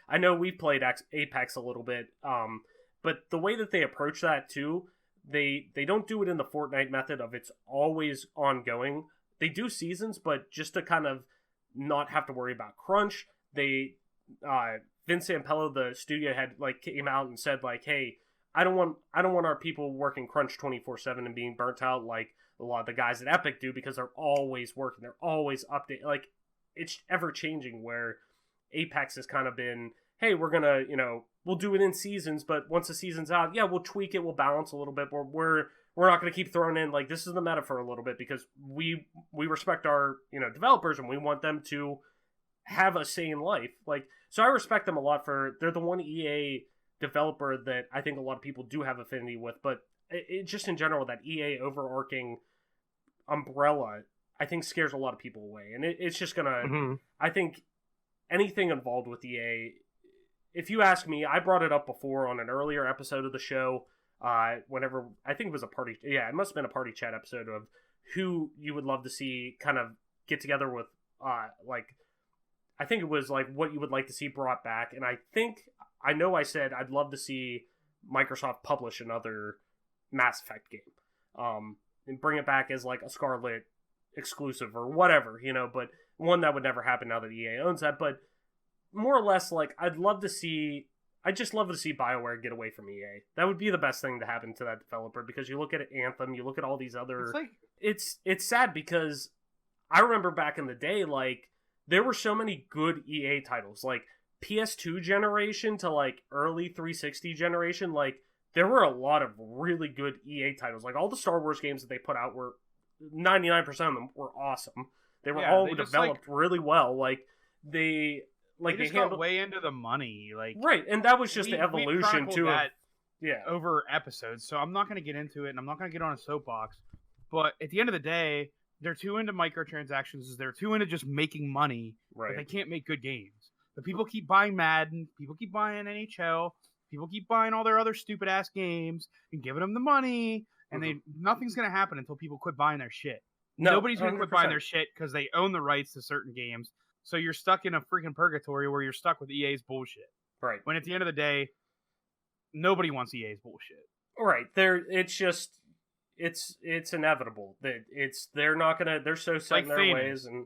S1: I know we've played Apex a little bit, but the way that they approach that too, they don't do it in the Fortnite method of it's always ongoing. They do seasons, but just to kind of not have to worry about crunch. They Vince Zampella, the studio head, like, came out and said, like, hey, I don't want our people working crunch 24/7 and being burnt out like a lot of the guys at Epic do, because they're always working, they're always updating. Like, it's ever changing, where Apex has kind of been, hey, we're gonna, you know, we'll do it in seasons, but once the season's out, yeah, we'll tweak it, we'll balance a little bit, but we're not going to keep throwing in, like, this is the meta for a little bit, because we respect our, you know, developers, and we want them to have a say in life. Like, so I respect them a lot for, they're the one EA developer that I think a lot of people do have affinity with, but it just in general, that EA overarching umbrella, I think, scares a lot of people away. And it's just going to, I think anything involved with EA, if you ask me, I brought it up before on an earlier episode of the show, whenever, I think it was it must have been a party chat episode of who you would love to see kind of get together with, like, I think it was like what you would like to see brought back. And I know I said I'd love to see Microsoft publish another Mass Effect game. bring it back as like a Scarlet exclusive or whatever, but one that would never happen now that EA owns that. But more or less, like, I'd just love to see BioWare get away from EA. That would be the best thing to happen to that developer, because you look at Anthem, you look at all these other... It's sad because I remember back in the day, like, there were so many good EA titles. Like, PS2 generation to, like, early 360 generation, like, there were a lot of really good EA titles. Like, all the Star Wars games that they put out were... 99% of them were awesome. They were all developed really well. Like, they
S4: just got way into the money, like,
S1: right, and that was just the evolution to
S4: that over episodes. So I'm not going to get into it, and I'm not going to get on a soapbox. But at the end of the day, they're too into microtransactions. They're too into just making money,
S1: right?
S4: But they can't make good games. But people keep buying Madden, people keep buying NHL, people keep buying all their other stupid ass games and giving them the money, and nothing's going to happen until people quit buying their shit. Nobody's going to quit buying their shit because they own the rights to certain games. So you're stuck in a freaking purgatory where you're stuck with EA's bullshit. Right. When at the end of the day, nobody wants EA's bullshit.
S1: Right. It's inevitable that they're so set
S4: like
S1: in their
S4: famous.
S1: ways, and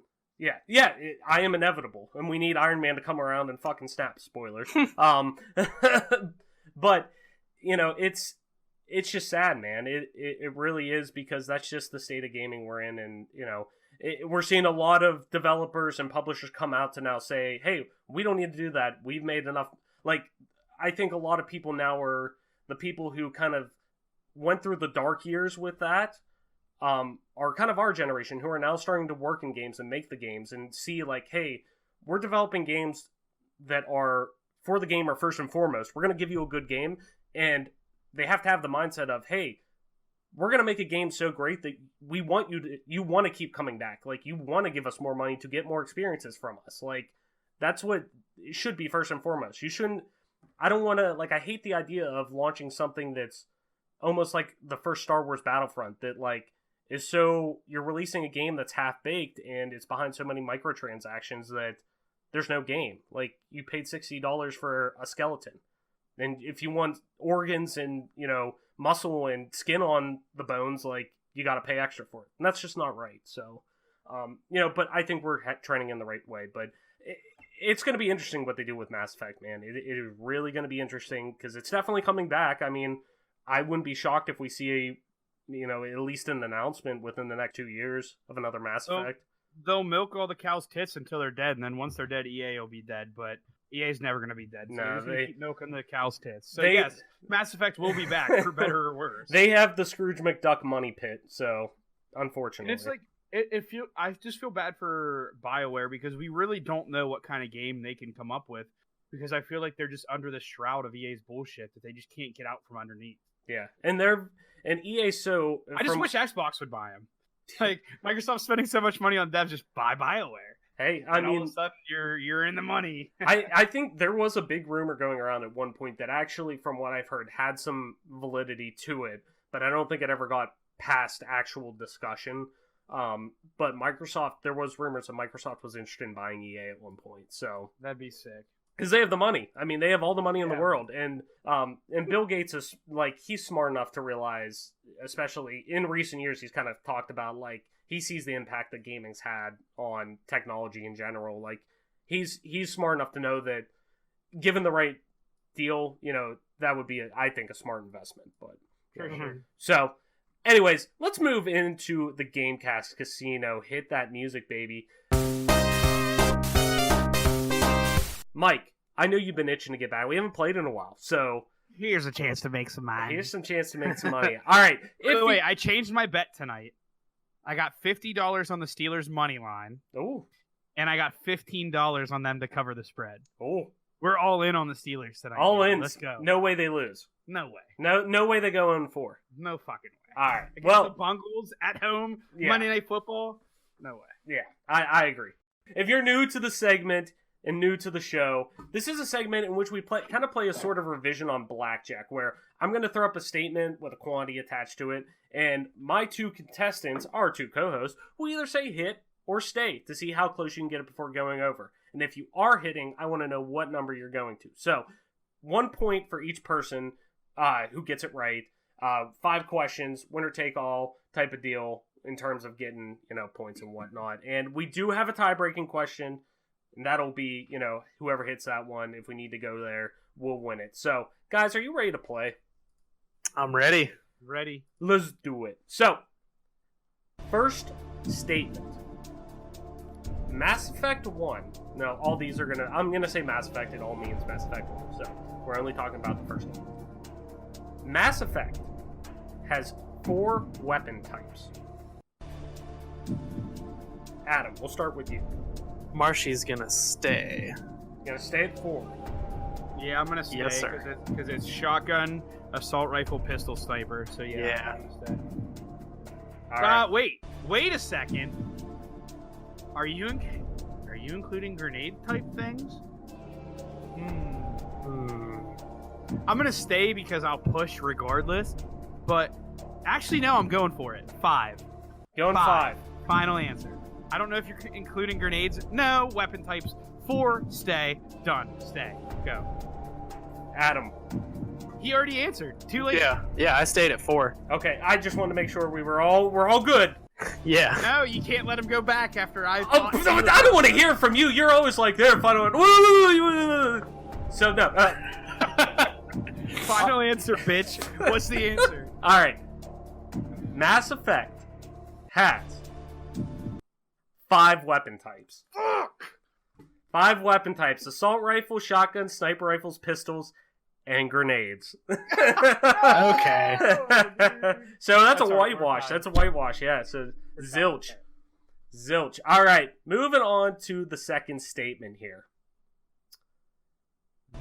S1: I am inevitable, and we need Iron Man to come around and fucking snap. Spoilers. But it's just sad, man. It really is, because that's just the state of gaming we're in, and we're seeing a lot of developers and publishers come out to now say, hey, we don't need to do that. We've made enough. Like, I think a lot of people now are the people who kind of went through the dark years with that, are kind of our generation, who are now starting to work in games and make the games and see, like, hey, we're developing games that are for the gamer first and foremost. We're going to give you a good game, and they have to have the mindset of, hey, we're going to make a game so great that you want to keep coming back. Like, you want to give us more money to get more experiences from us. Like, that's what it should be first and foremost. I don't want to, like, I hate the idea of launching something that's almost like the first Star Wars Battlefront, that, like, is so, you're releasing a game that's half-baked and it's behind so many microtransactions that there's no game. Like, you paid $60 for a skeleton. And if you want organs and, muscle and skin on the bones, like, you got to pay extra for it. And that's just not right. So, but I think we're trending in the right way. But it's going to be interesting what they do with Mass Effect, man. It is really going to be interesting, because it's definitely coming back. I mean, I wouldn't be shocked if we see at least an announcement within the next 2 years of another Mass Effect.
S4: They'll milk all the cow's tits until they're dead, and then once they're dead, EA will be dead. But EA's never going to be dead. So no, they keep milking the cow's tits. So yes, Mass Effect will be back, for better or worse.
S1: They have the Scrooge McDuck money pit, so unfortunately,
S4: and it's like I just feel bad for BioWare, because we really don't know what kind of game they can come up with, because I feel like they're just under the shroud of EA's bullshit that they just can't get out from underneath.
S1: Yeah, and EA, so
S4: I just wish Xbox would buy them. Like, Microsoft's spending so much money on devs, just buy BioWare.
S1: Hey, I mean,
S4: all of a sudden you're in the money.
S1: I think there was a big rumor going around at one point that actually, from what I've heard, had some validity to it, but I don't think it ever got past actual discussion. But Microsoft, there was rumors that Microsoft was interested in buying EA at one point, so
S4: that'd be sick.
S1: Because they have the money. I mean, they have all the money in the world, and Bill Gates is, like, he's smart enough to realize, especially in recent years, he's kind of talked about, like, he sees the impact that gaming's had on technology in general. Like, he's smart enough to know that, given the right deal, that would be, I think, a smart investment. But so, anyways, let's move into the Gamecast Casino. Hit that music, baby. Mike, I know you've been itching to get back. We haven't played in a while, so
S4: here's a chance to make some money.
S1: Here's some chance to make some money. All right.
S4: By the way, I changed my bet tonight. I got $50 on the Steelers money line.
S1: Oh.
S4: And I got $15 on them to cover the spread.
S1: Oh.
S4: We're all in on the Steelers tonight.
S1: All in.
S4: Let's go.
S1: No way they lose.
S4: No way.
S1: No way they go 0-4.
S4: No fucking way.
S1: All right.
S4: Against the Bungles at home, Monday Night Football. No way.
S1: Yeah, I agree. If you're new to the segment and new to the show, this is a segment in which we play a sort of revision on blackjack, where I'm going to throw up a statement with a quantity attached to it, and my two contestants, our two co-hosts, will either say hit or stay to see how close you can get it before going over. And if you are hitting, I want to know what number you're going to. So, 1 point for each person who gets it right. 5 questions, winner take all. type of deal in terms of getting, points and whatnot. And we do have a tie-breaking question, and that'll be, whoever hits that one, if we need to go there, will win it. So, guys, are you ready to play?
S3: I'm ready.
S4: Ready.
S1: Let's do it. So, first statement. Mass Effect 1. No, all these are I'm gonna say Mass Effect. It all means Mass Effect 1. So, we're only talking about the first one. Mass Effect has 4 weapon types. Adam, we'll start with you.
S3: Marshy's gonna stay.
S1: You gonna stay at 4?
S4: Yeah, I'm gonna stay
S3: Yes, sir.
S4: because it's shotgun, assault rifle, pistol, sniper. So yeah. I'm gonna stay.
S1: All right.
S4: Wait a second. Are you including grenade type things? I'm gonna stay because I'll push regardless. But actually, no, I'm going for it. 5.
S1: Going 5.
S4: Final answer. I don't know if you're including grenades. No, weapon types. 4, stay. Done. Stay. Go.
S1: Adam.
S4: He already answered. Too late.
S3: Yeah, I stayed at 4.
S1: Okay, I just wanted to make sure we're all good.
S3: Yeah.
S4: No, you can't let him go back after I.
S1: Oh, I don't want to hear from you. You're always like, there, final one. So, no.
S4: Final answer, bitch. What's the answer?
S1: All right. Mass Effect has 5 weapon types.
S4: Fuck.
S1: 5 weapon types: assault rifle, shotguns, sniper rifles, pistols, and grenades.
S3: Okay.
S1: So that's a
S4: our
S1: whitewash.
S4: time.
S1: That's a whitewash. Yeah. So zilch. Zilch. All right. Moving on to the second statement here.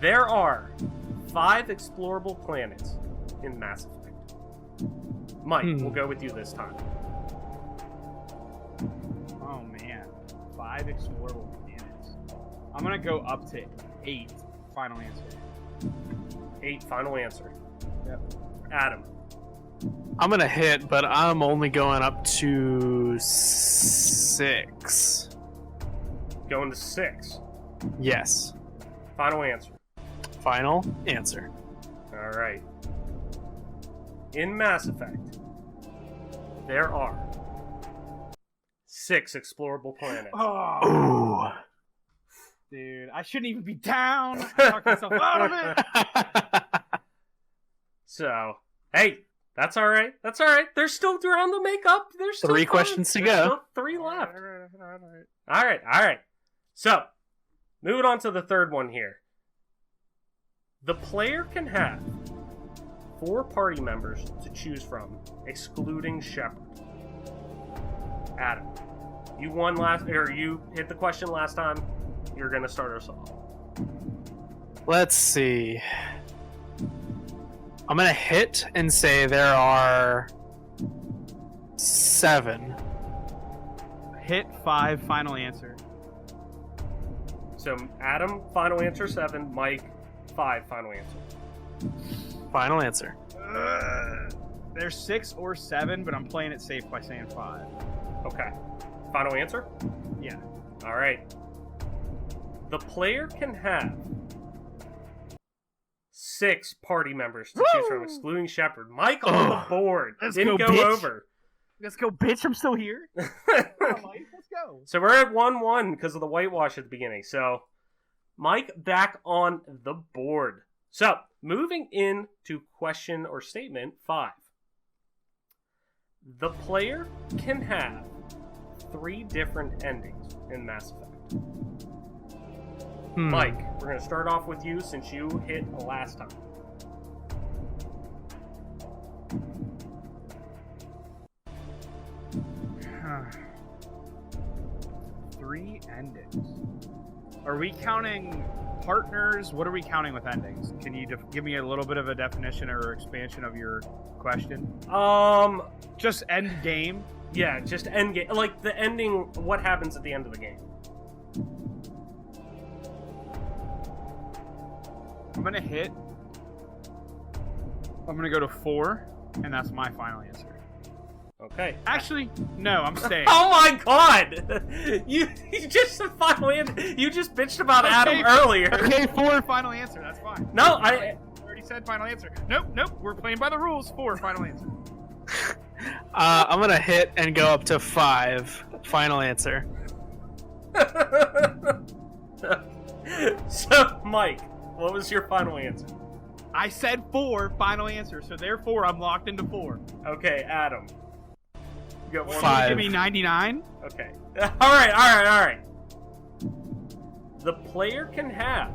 S1: There are 5 explorable planets in Mass Effect. Mike, we'll go with you this time.
S4: Oh man, 5 explorable planets. I'm gonna go up to 8. Final answer.
S1: 8, final answer.
S4: Yep.
S1: Adam.
S3: I'm gonna hit, but I'm only going up to 6.
S1: Going to 6.
S3: Yes.
S1: Final answer.
S3: Final answer.
S1: All right. In Mass Effect, there are 6 explorable planets.
S4: Oh,
S3: Ooh.
S4: dude, I shouldn't even be down. I talked myself out of it.
S1: So, hey, that's all right. That's all right. There's still ground to make up. There's still
S3: 3
S1: time.
S3: questions to
S1: There's
S3: go.
S1: still 3 left. All right. So, moving on to the third one here. The player can have 4 party members to choose from, excluding Shepard. Adam, you hit the question last time. You're gonna start us off.
S3: Let's see. I'm gonna hit and say there are 7.
S4: Hit 5. Final answer.
S1: So, Adam, final answer 7. Mike, 5, final answer.
S3: Final answer.
S4: There's 6 or 7, but I'm playing it safe by saying 5.
S1: Okay. Final answer?
S4: Yeah.
S1: All right. The player can have 6 party members to choose from, excluding Shepard. Mike on the board.
S4: Let's
S1: Didn't
S4: go,
S1: go
S4: bitch.
S1: over.
S4: Let's go, bitch. I'm still here. Come on, Mike. Let's go.
S1: So we're at 1-1 because of the whitewash at the beginning. So Mike back on the board. So moving into question or statement 5. The player can have 3 different endings in Mass Effect. Mike, we're going to start off with you since you hit the last time.
S4: Three endings. Are we counting partners? What are we counting with endings? Can you give me a little bit of a definition or expansion of your question?
S1: Just
S4: End game.
S1: Yeah, just end game. Like the ending, what happens at the end of the game?
S4: I'm gonna hit. I'm gonna go to 4, and that's my final answer.
S1: Okay.
S4: Actually, no, I'm staying.
S1: Oh my god! You just said final answer. You just bitched about Adam earlier.
S4: Okay, 4, final answer. That's fine.
S1: No, I
S4: already said final answer. Nope. We're playing by the rules. 4, final answer.
S3: I'm gonna hit and go up to 5. Final answer.
S1: So, Mike, what was your final answer?
S4: I said 4, final answer, so therefore I'm locked into 4.
S1: Okay, Adam. You got one.
S3: 5.
S4: Give me 99.
S1: Okay. All right. The player can have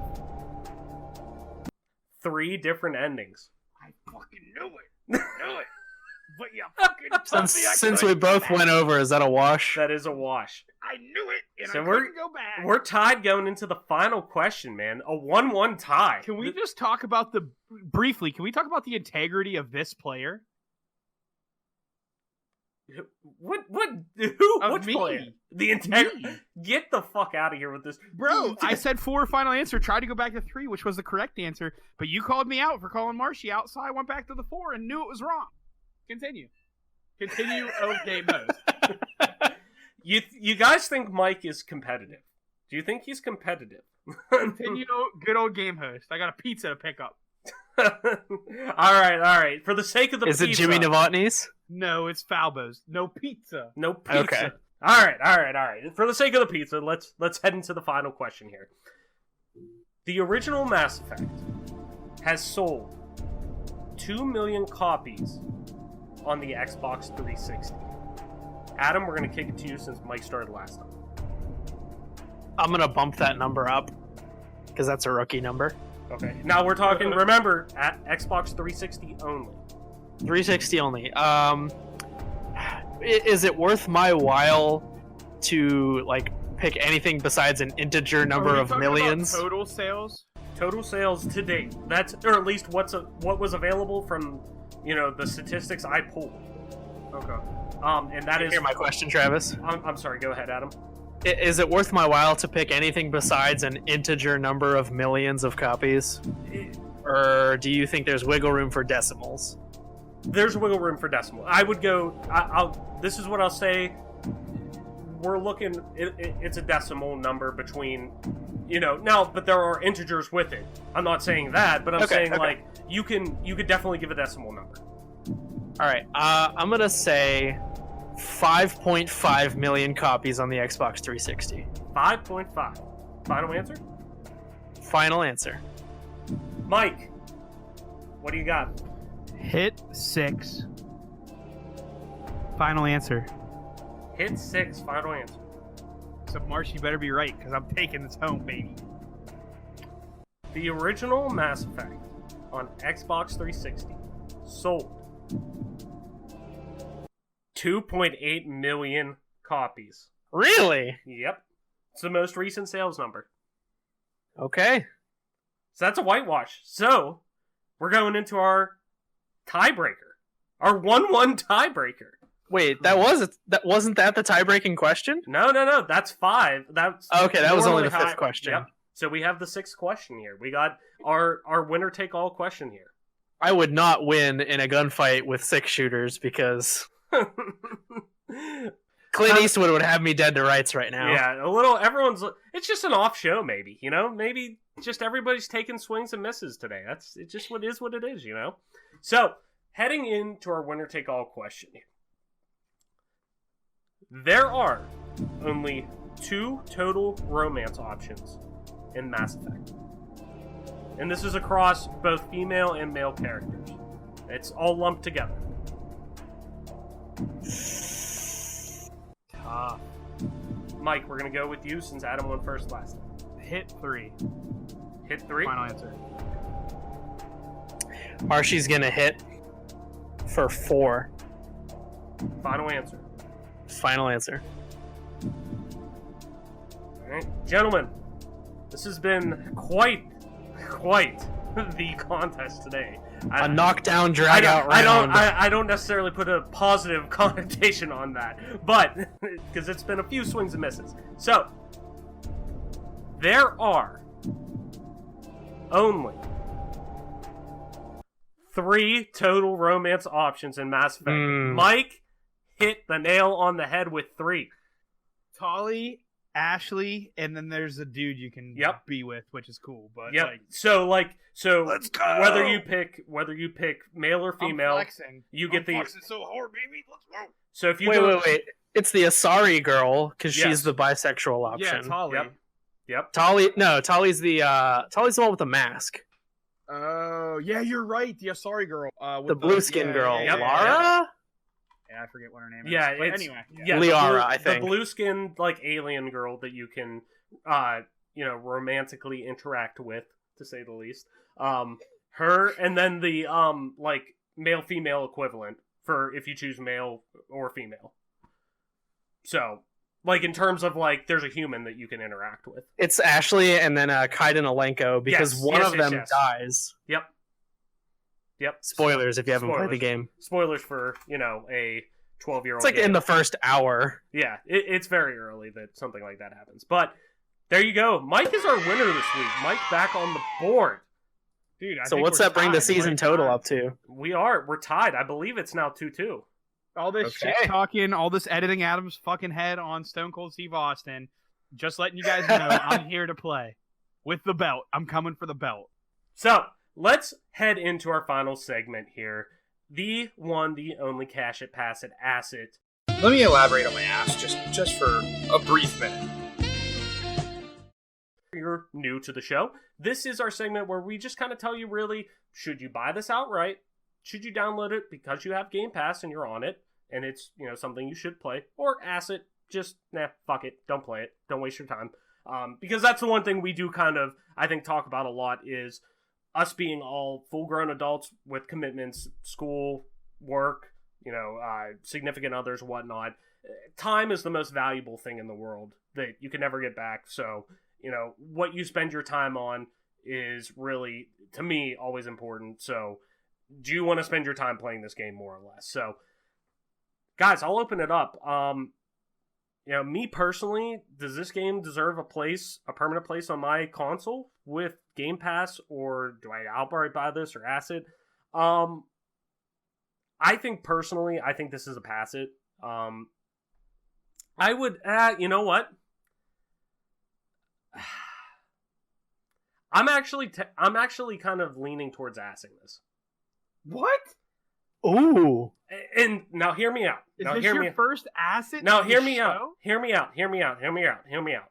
S1: 3 different endings.
S4: I fucking knew it. But you fucking told me I
S3: Since
S4: couldn't
S3: we both
S4: go back.
S3: went over, is that a wash?
S1: That is a wash.
S4: I knew it, and
S1: So
S4: I couldn't go back.
S1: We're tied going into the final question, man. A 1-1 tie.
S4: Can we just talk about briefly, can we talk about the integrity of this player?
S1: What? Who?
S4: Of
S1: Which
S4: me.
S1: player? The integrity.
S4: Me.
S1: Get the fuck out of here with this,
S4: Bro, I said 4, final answer, tried to go back to 3, which was the correct answer, but you called me out for calling Marshy out, so I went back to the 4 and knew it was wrong. Continue, okay, mode.
S1: You guys think Mike is competitive? Do you think he's competitive?
S4: Continue, good old game host. I got a pizza to pick up.
S1: all right. For the sake of the
S3: Is
S1: pizza.
S3: it Jimmy Novotny's?
S4: No, it's Falbo's. No pizza.
S1: No pizza.
S3: Okay.
S1: All right. For the sake of the pizza, let's head into the final question here. The original Mass Effect has sold 2 million copies on the Xbox 360. Adam, we're gonna kick it to you since Mike started last time.
S3: I'm gonna bump that number up because that's a rookie number.
S1: Okay. Now we're talking. Remember, at Xbox 360 only.
S3: 360 only. Is it worth my while to pick anything besides an integer number
S4: Are we
S3: of
S4: talking
S3: millions?
S4: about total sales?
S1: Total sales to date. That's, or at least what was available from the statistics I pulled.
S4: Okay.
S1: And that is.
S3: Hear my question, Travis.
S1: I'm sorry. Go ahead, Adam.
S3: Is it worth my while to pick anything besides an integer number of millions of copies? Or do you think there's wiggle room for decimals?
S1: There's wiggle room for decimal. I would go. This is what I'll say. We're looking. It's a decimal number between, now, but there are integers with it. I'm not saying that, but I'm saying you could definitely give a decimal number.
S3: All right. I'm gonna say 5.5 million copies on the Xbox 360.
S1: 5.5. Final answer.
S3: Final answer.
S1: Mike, what do you got?
S4: Hit 6. Final answer.
S1: Hit 6. Final answer.
S4: So Marsh, you better be right, because I'm taking this home, baby.
S1: The original Mass Effect on Xbox 360 sold 2.8 million copies.
S3: Really?
S1: Yep. It's the most recent sales number.
S3: Okay.
S1: So that's a whitewash. So we're going into our tiebreaker. Our 1-1 tiebreaker.
S3: Wait, wasn't that the tie-breaking question?
S1: No. That's 5. That's
S3: Okay, that was only the
S1: normally
S3: 5th question.
S1: Yep. So we have the 6th question here. We got our winner take all question here.
S3: I would not win in a gunfight with 6 shooters because Clint Eastwood would have me dead to rights right now.
S1: Yeah, a little. It's just an off show, maybe. Maybe just everybody's taking swings and misses today. It just what is what it is. So heading into our winner take all question here. There are only 2 total romance options in Mass Effect. And this is across both female and male characters. It's all lumped together.
S4: Tough.
S1: Mike, we're going to go with you since Adam went first last time.
S4: Hit 3.
S1: Hit 3?
S4: Final answer.
S3: Marshy's gonna hit for 4.
S1: Final answer.
S3: Final answer.
S1: Alright. Gentlemen, this has been quite the contest today.
S3: A knockdown, drag out round.
S1: I don't necessarily put a positive connotation on that, but because it's been a few swings and misses. So there are only 3 total romance options in Mass Effect. Mike hit the nail on the head with 3.
S4: Tali Ashley, and then there's a dude you can
S1: Yep.
S4: be with, which is cool. But
S1: Yep.
S4: like,
S1: So
S4: let's go!
S1: whether you pick male or
S4: I'm
S1: female,
S4: flexing.
S1: you get
S4: I'm
S1: the.
S4: flexing so hard, baby. Let's go.
S1: So if you
S3: Wait. It's the Asari girl because
S1: Yes.
S3: she's the bisexual option.
S4: Yeah, Tali.
S1: Yep.
S3: Tali's the one with the mask.
S4: Oh, yeah, you're right. The Asari girl.
S3: The
S4: With
S3: blue skin girl.
S1: yeah,
S3: Lara?
S4: Yeah, I forget what her name is.
S1: Yeah,
S4: But
S1: it's
S4: anyway.
S1: yeah,
S3: Liara, I think.
S1: the blue skinned like alien girl that you can romantically interact with, to say the least. Her, and then the like male female equivalent for if you choose male or female. So, like in terms of like there's a human that you can interact with.
S3: It's Ashley and then Kaiden Alenko because
S1: Yes,
S3: one
S1: yes,
S3: of
S1: yes,
S3: them
S1: yes.
S3: dies.
S1: Yep.
S3: Spoilers if you haven't played the
S1: Spoilers.
S3: game.
S1: Spoilers for, a 12-year-old
S3: It's like in the first hour.
S1: Yeah, it's very early that something like that happens. But there you go. Mike is our winner this week. Mike back on the board.
S4: Dude, I
S3: So
S4: think
S3: what's
S4: we're
S3: that bring the
S4: tied.
S3: season
S4: We're
S3: total
S4: tied.
S3: up to?
S1: We're tied. I believe it's now 2-2.
S4: All this
S3: Okay.
S4: shit talking, all this editing Adam's fucking head on Stone Cold Steve Austin. Just letting you guys know, I'm here to play with the belt. I'm coming for the belt.
S1: So let's head into our final segment here. The one, the only cash it, pass it, ass it.
S5: Let me elaborate on my ass just for a brief minute.
S1: If you're new to the show, this is our segment where we just kind of tell you really, should you buy this outright? Should you download it because you have Game Pass and you're on it and it's, something you should play? Or ass it, just, fuck it, don't play it, don't waste your time. Because that's the one thing we do kind of, I think, talk about a lot is us being all full-grown adults with commitments, school, work, significant others, whatnot. Time is the most valuable thing in the world that you can never get back. So, what you spend your time on is really, to me, always important. So, do you want to spend your time playing this game more or less? So, guys, I'll open it up. Me personally, does this game deserve a permanent place on my console with Game Pass, or do I outright buy this or ass it? I think personally, this is a pass it. I would, you know what? I'm actually kind of leaning towards assing this.
S4: What?
S3: Ooh.
S1: And now hear me out.
S4: Is
S1: Now
S4: this
S1: hear
S4: your
S1: me.
S4: first asset?
S1: Now
S4: on
S1: hear
S4: the
S1: me
S4: show?
S1: out. Hear me out. Hear me out. Hear me out. Hear me out.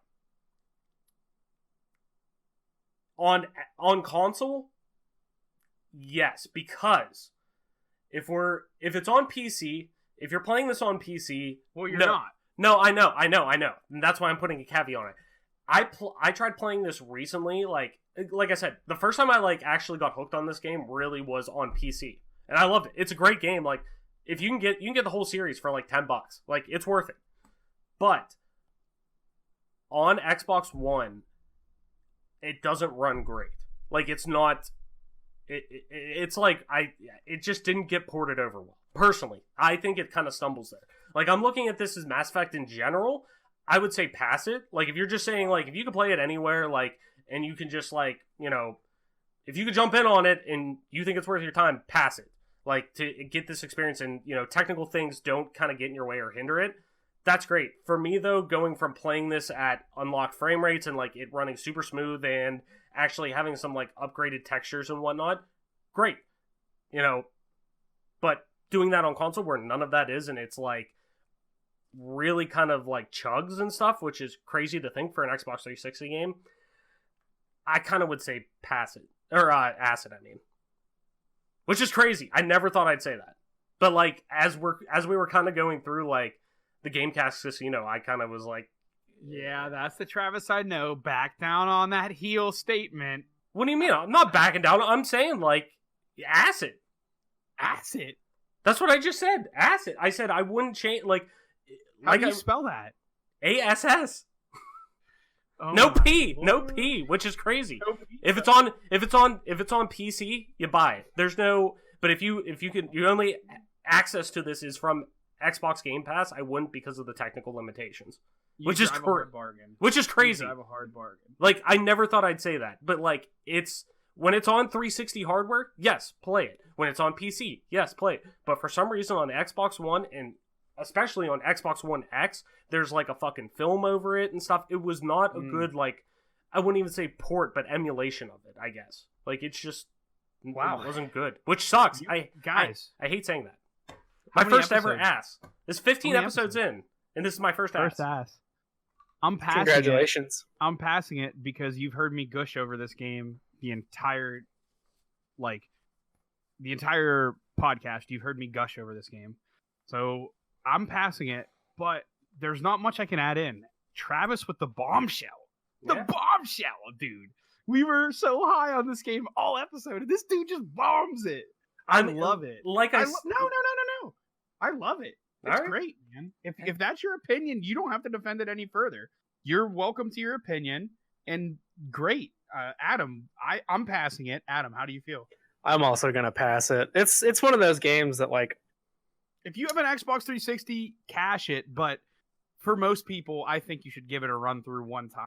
S1: Hear me out. On console, yes, because if it's on PC, if you're playing this on PC,
S4: Well, you're
S1: no,
S4: not.
S1: No, I know, and that's why I'm putting a caveat on it. I tried playing this recently, like I said, the first time I actually got hooked on this game really was on PC, and I loved it. It's a great game. Like if you can get the whole series for like $10, like it's worth it. But on Xbox One, it doesn't run great. Like it's not. It's like it just didn't get ported over well. Personally, I think it kind of stumbles there. Like I'm looking at this as Mass Effect in general. I would say pass it. Like if you're just saying like if you can play it anywhere, like and you can just like if you could jump in on it and you think it's worth your time, pass it. Like to get this experience and technical things don't kind of get in your way or hinder it. That's great. For me though, going from playing this at unlocked frame rates and like it running super smooth and actually having some like upgraded textures and whatnot, great. But doing that on console where none of that is and it's like really kind of like chugs and stuff, which is crazy to think for an Xbox 360 game, I kind of would say pass it. Or ass it, I mean. Which is crazy. I never thought I'd say that. But like as we were kind of going through like the Gamecast casino, I kind of was like,
S4: Yeah, that's the Travis I know. Back down on that heel statement.
S1: what do you mean? I'm not backing down. I'm saying like ass it.
S4: Asset.
S1: That's what I just said. Ass it. I said I wouldn't change
S4: How do you spell that?
S1: ASS.
S4: Oh
S1: No
S4: my
S1: P, no
S4: Lord.
S1: P, which is crazy.
S4: No P.
S1: If it's on PC, you buy it. There's no, but if you can, your only access to this is from Xbox Game Pass. I wouldn't because of the technical limitations,
S4: You
S1: which is
S4: drive a
S1: cor-
S4: hard bargain.
S1: which is crazy.
S4: You drive a hard bargain.
S1: Like I never thought I'd say that, but like it's when it's on 360 hardware, yes, play it. When it's on PC, yes, play it. But for some reason on the Xbox One and especially on Xbox One X, there's like a fucking film over it and stuff. It was not a good, like, I wouldn't even say port, but emulation of it, I guess. Like, it's just,
S4: Wow.
S1: it wasn't good, which sucks. I hate saying that. My first ever ass. There's 15 episodes in, and this is my first ass.
S4: I'm passing
S3: Congratulations.
S4: I'm passing it because you've heard me gush over this game the entire podcast. You've heard me gush over this game. So I'm passing it, but there's not much I can add in. Travis with the bombshell. The bombshell, dude. We were so high on this game all episode, and this dude just bombs it. I love it.
S1: Like
S4: No. I love it. It's
S1: right.
S4: great, man. If that's your opinion, you don't have to defend it any further. You're welcome to your opinion, and great. Adam, I'm passing it. Adam, how do you feel?
S3: I'm also gonna pass it. It's one of those games that, like,
S4: If you have an Xbox 360, cash it. But for most people, I think you should give it a run through one time.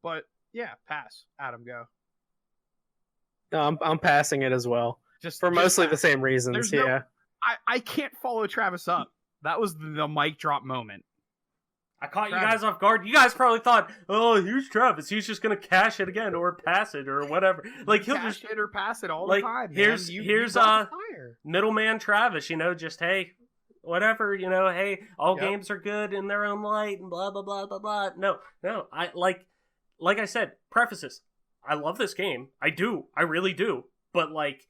S4: But yeah, pass. Adam, go.
S3: no, I'm passing it as well.
S4: Just
S3: Mostly
S4: pass.
S3: the same reasons.
S4: There's
S3: Yeah.
S4: I can't follow Travis up. That was the mic drop moment.
S1: I caught
S4: Travis.
S1: you guys off guard. You guys probably thought, oh, here's Travis. He's just going to cash it again or pass it or whatever. Like, he'll
S4: Cash
S1: just,
S4: it or pass it all
S1: like,
S4: the time.
S1: here's-
S4: man.
S1: here's,
S4: you brought the fire.
S1: middleman Travis, just, hey, whatever, hey, all
S4: Yep.
S1: games are good in their own light and blah, blah, blah, blah, blah. No, I, like I said, prefaces. I love this game. I do. I really do. But, like,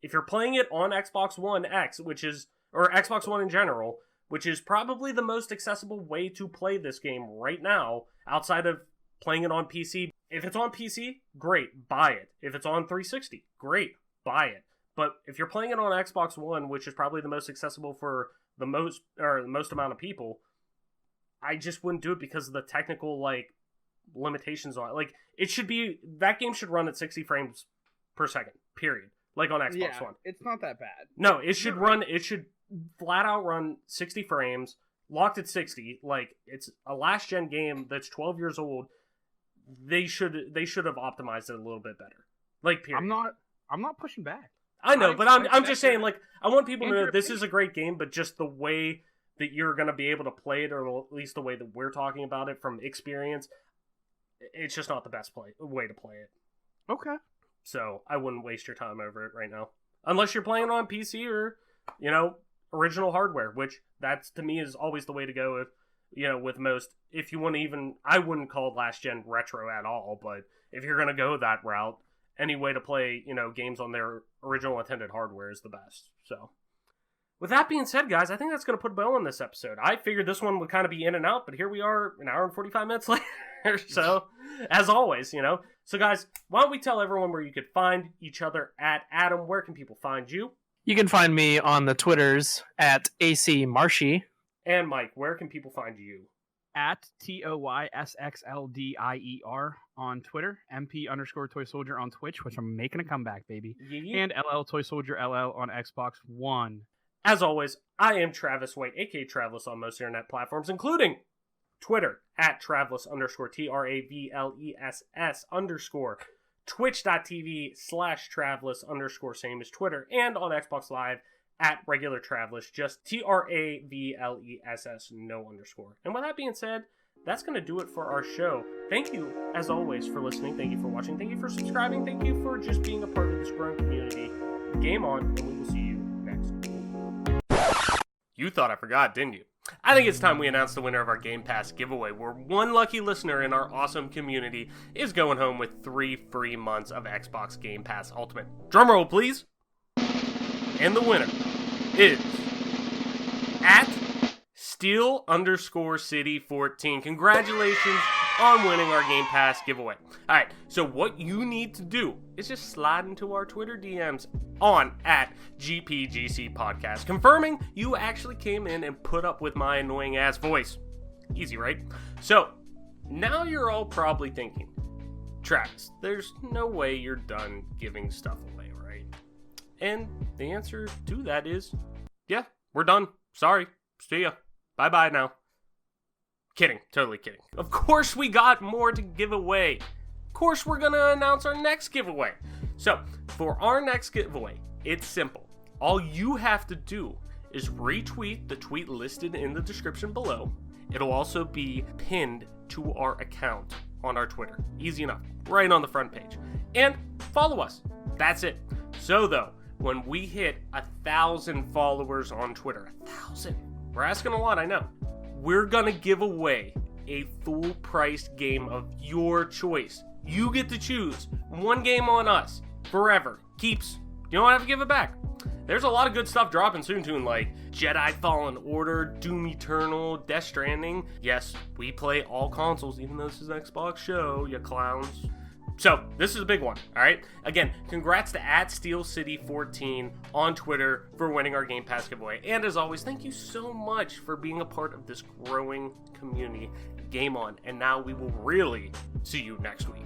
S1: if you're playing it on Xbox One X, or Xbox One in general, which is probably the most accessible way to play this game right now, outside of playing it on PC. If it's on PC, great, buy it. If it's on 360, great, buy it. But if you're playing it on Xbox One, which is probably the most accessible for the most amount of people, I just wouldn't do it because of the technical, like, limitations on it. Like, that game should run at 60 frames per second, period. Like on Xbox One.
S4: It's not that bad.
S1: No, it should flat out run 60 frames, locked at 60. Like, it's a last gen game that's 12 years old. They should have optimized it a little bit better. Like, period.
S4: I'm not pushing back.
S1: I know, but I'm just
S4: respect
S1: saying,
S4: your-
S1: like, I want people to
S4: and
S1: know
S4: your
S1: this is a great game, but just the way that you're going to be able to play it, or at least the way that we're talking about it from experience, it's just not the best way to play it.
S4: Okay.
S1: So I wouldn't waste your time over it right now. Unless you're playing on PC or, original hardware, which that's, to me, is always the way to go with most. If you want to even, I wouldn't call last gen retro at all, but if you're going to go that route, any way to play, games on their original intended hardware is the best. So with that being said, guys, I think that's going to put a bow on this episode. I figured this one would kind of be in and out, but here we are an hour and 45 minutes later. So as always, So guys, why don't we tell everyone where you could find each other at. Adam, where can people find you?
S3: You can find me on the Twitters at AC Marshy.
S1: And Mike, where can people find you?
S4: At TOYSXLDIER on Twitter, MP_Toy Soldier on Twitch, which I'm making a comeback, baby.
S1: Yeah.
S4: And LL Toy Soldier LL on Xbox One.
S1: As always, I am Travis White, aka Traveless on most internet platforms, including Twitter at Traveless _TRAVLESS_, Twitch.tv/Traveless_, same as Twitter, and on Xbox Live at regular Traveless, just TRAVLESS, no underscore. And with that being said, that's going to do it for our show. Thank you, as always, for listening. Thank you for watching. Thank you for subscribing. Thank you for just being a part of this growing community. Game on, and we will see you next week. You thought I forgot, didn't you? I think it's time we announce the winner of our Game Pass giveaway, where one lucky listener in our awesome community is going home with 3 free months of Xbox Game Pass Ultimate. Drumroll, please. And the winner is at Steel_City14. Congratulations on winning our Game Pass giveaway. Alright, so what you need to do is just slide into our Twitter DMs on at GPGC Podcast, confirming you actually came in and put up with my annoying ass voice. Easy, right? So, now you're all probably thinking, Travis, there's no way you're done giving stuff away, right? And the answer to that is, yeah, we're done. Sorry. See ya. Bye-bye now. Kidding. Totally kidding. Of course we got more to give away. Of course we're gonna announce our next giveaway. So, for our next giveaway, it's simple. All you have to do is retweet the tweet listed in the description below. It'll also be pinned to our account on our Twitter. Easy enough. Right on the front page. And follow us. That's it. So though, when we hit 1,000 followers on Twitter, 1,000, we're asking a lot, I know. We're gonna give away a full-priced game of your choice. You get to choose one game on us forever. Keeps. You don't have to give it back. There's a lot of good stuff dropping soon, like Jedi Fallen Order, Doom Eternal, Death Stranding. Yes, we play all consoles, even though this is an Xbox show, you clowns. So, this is a big one, alright? Again, congrats to @SteelCity14 on Twitter for winning our Game Pass giveaway. And as always, thank you so much for being a part of this growing community. Game on. And now we will really see you next week.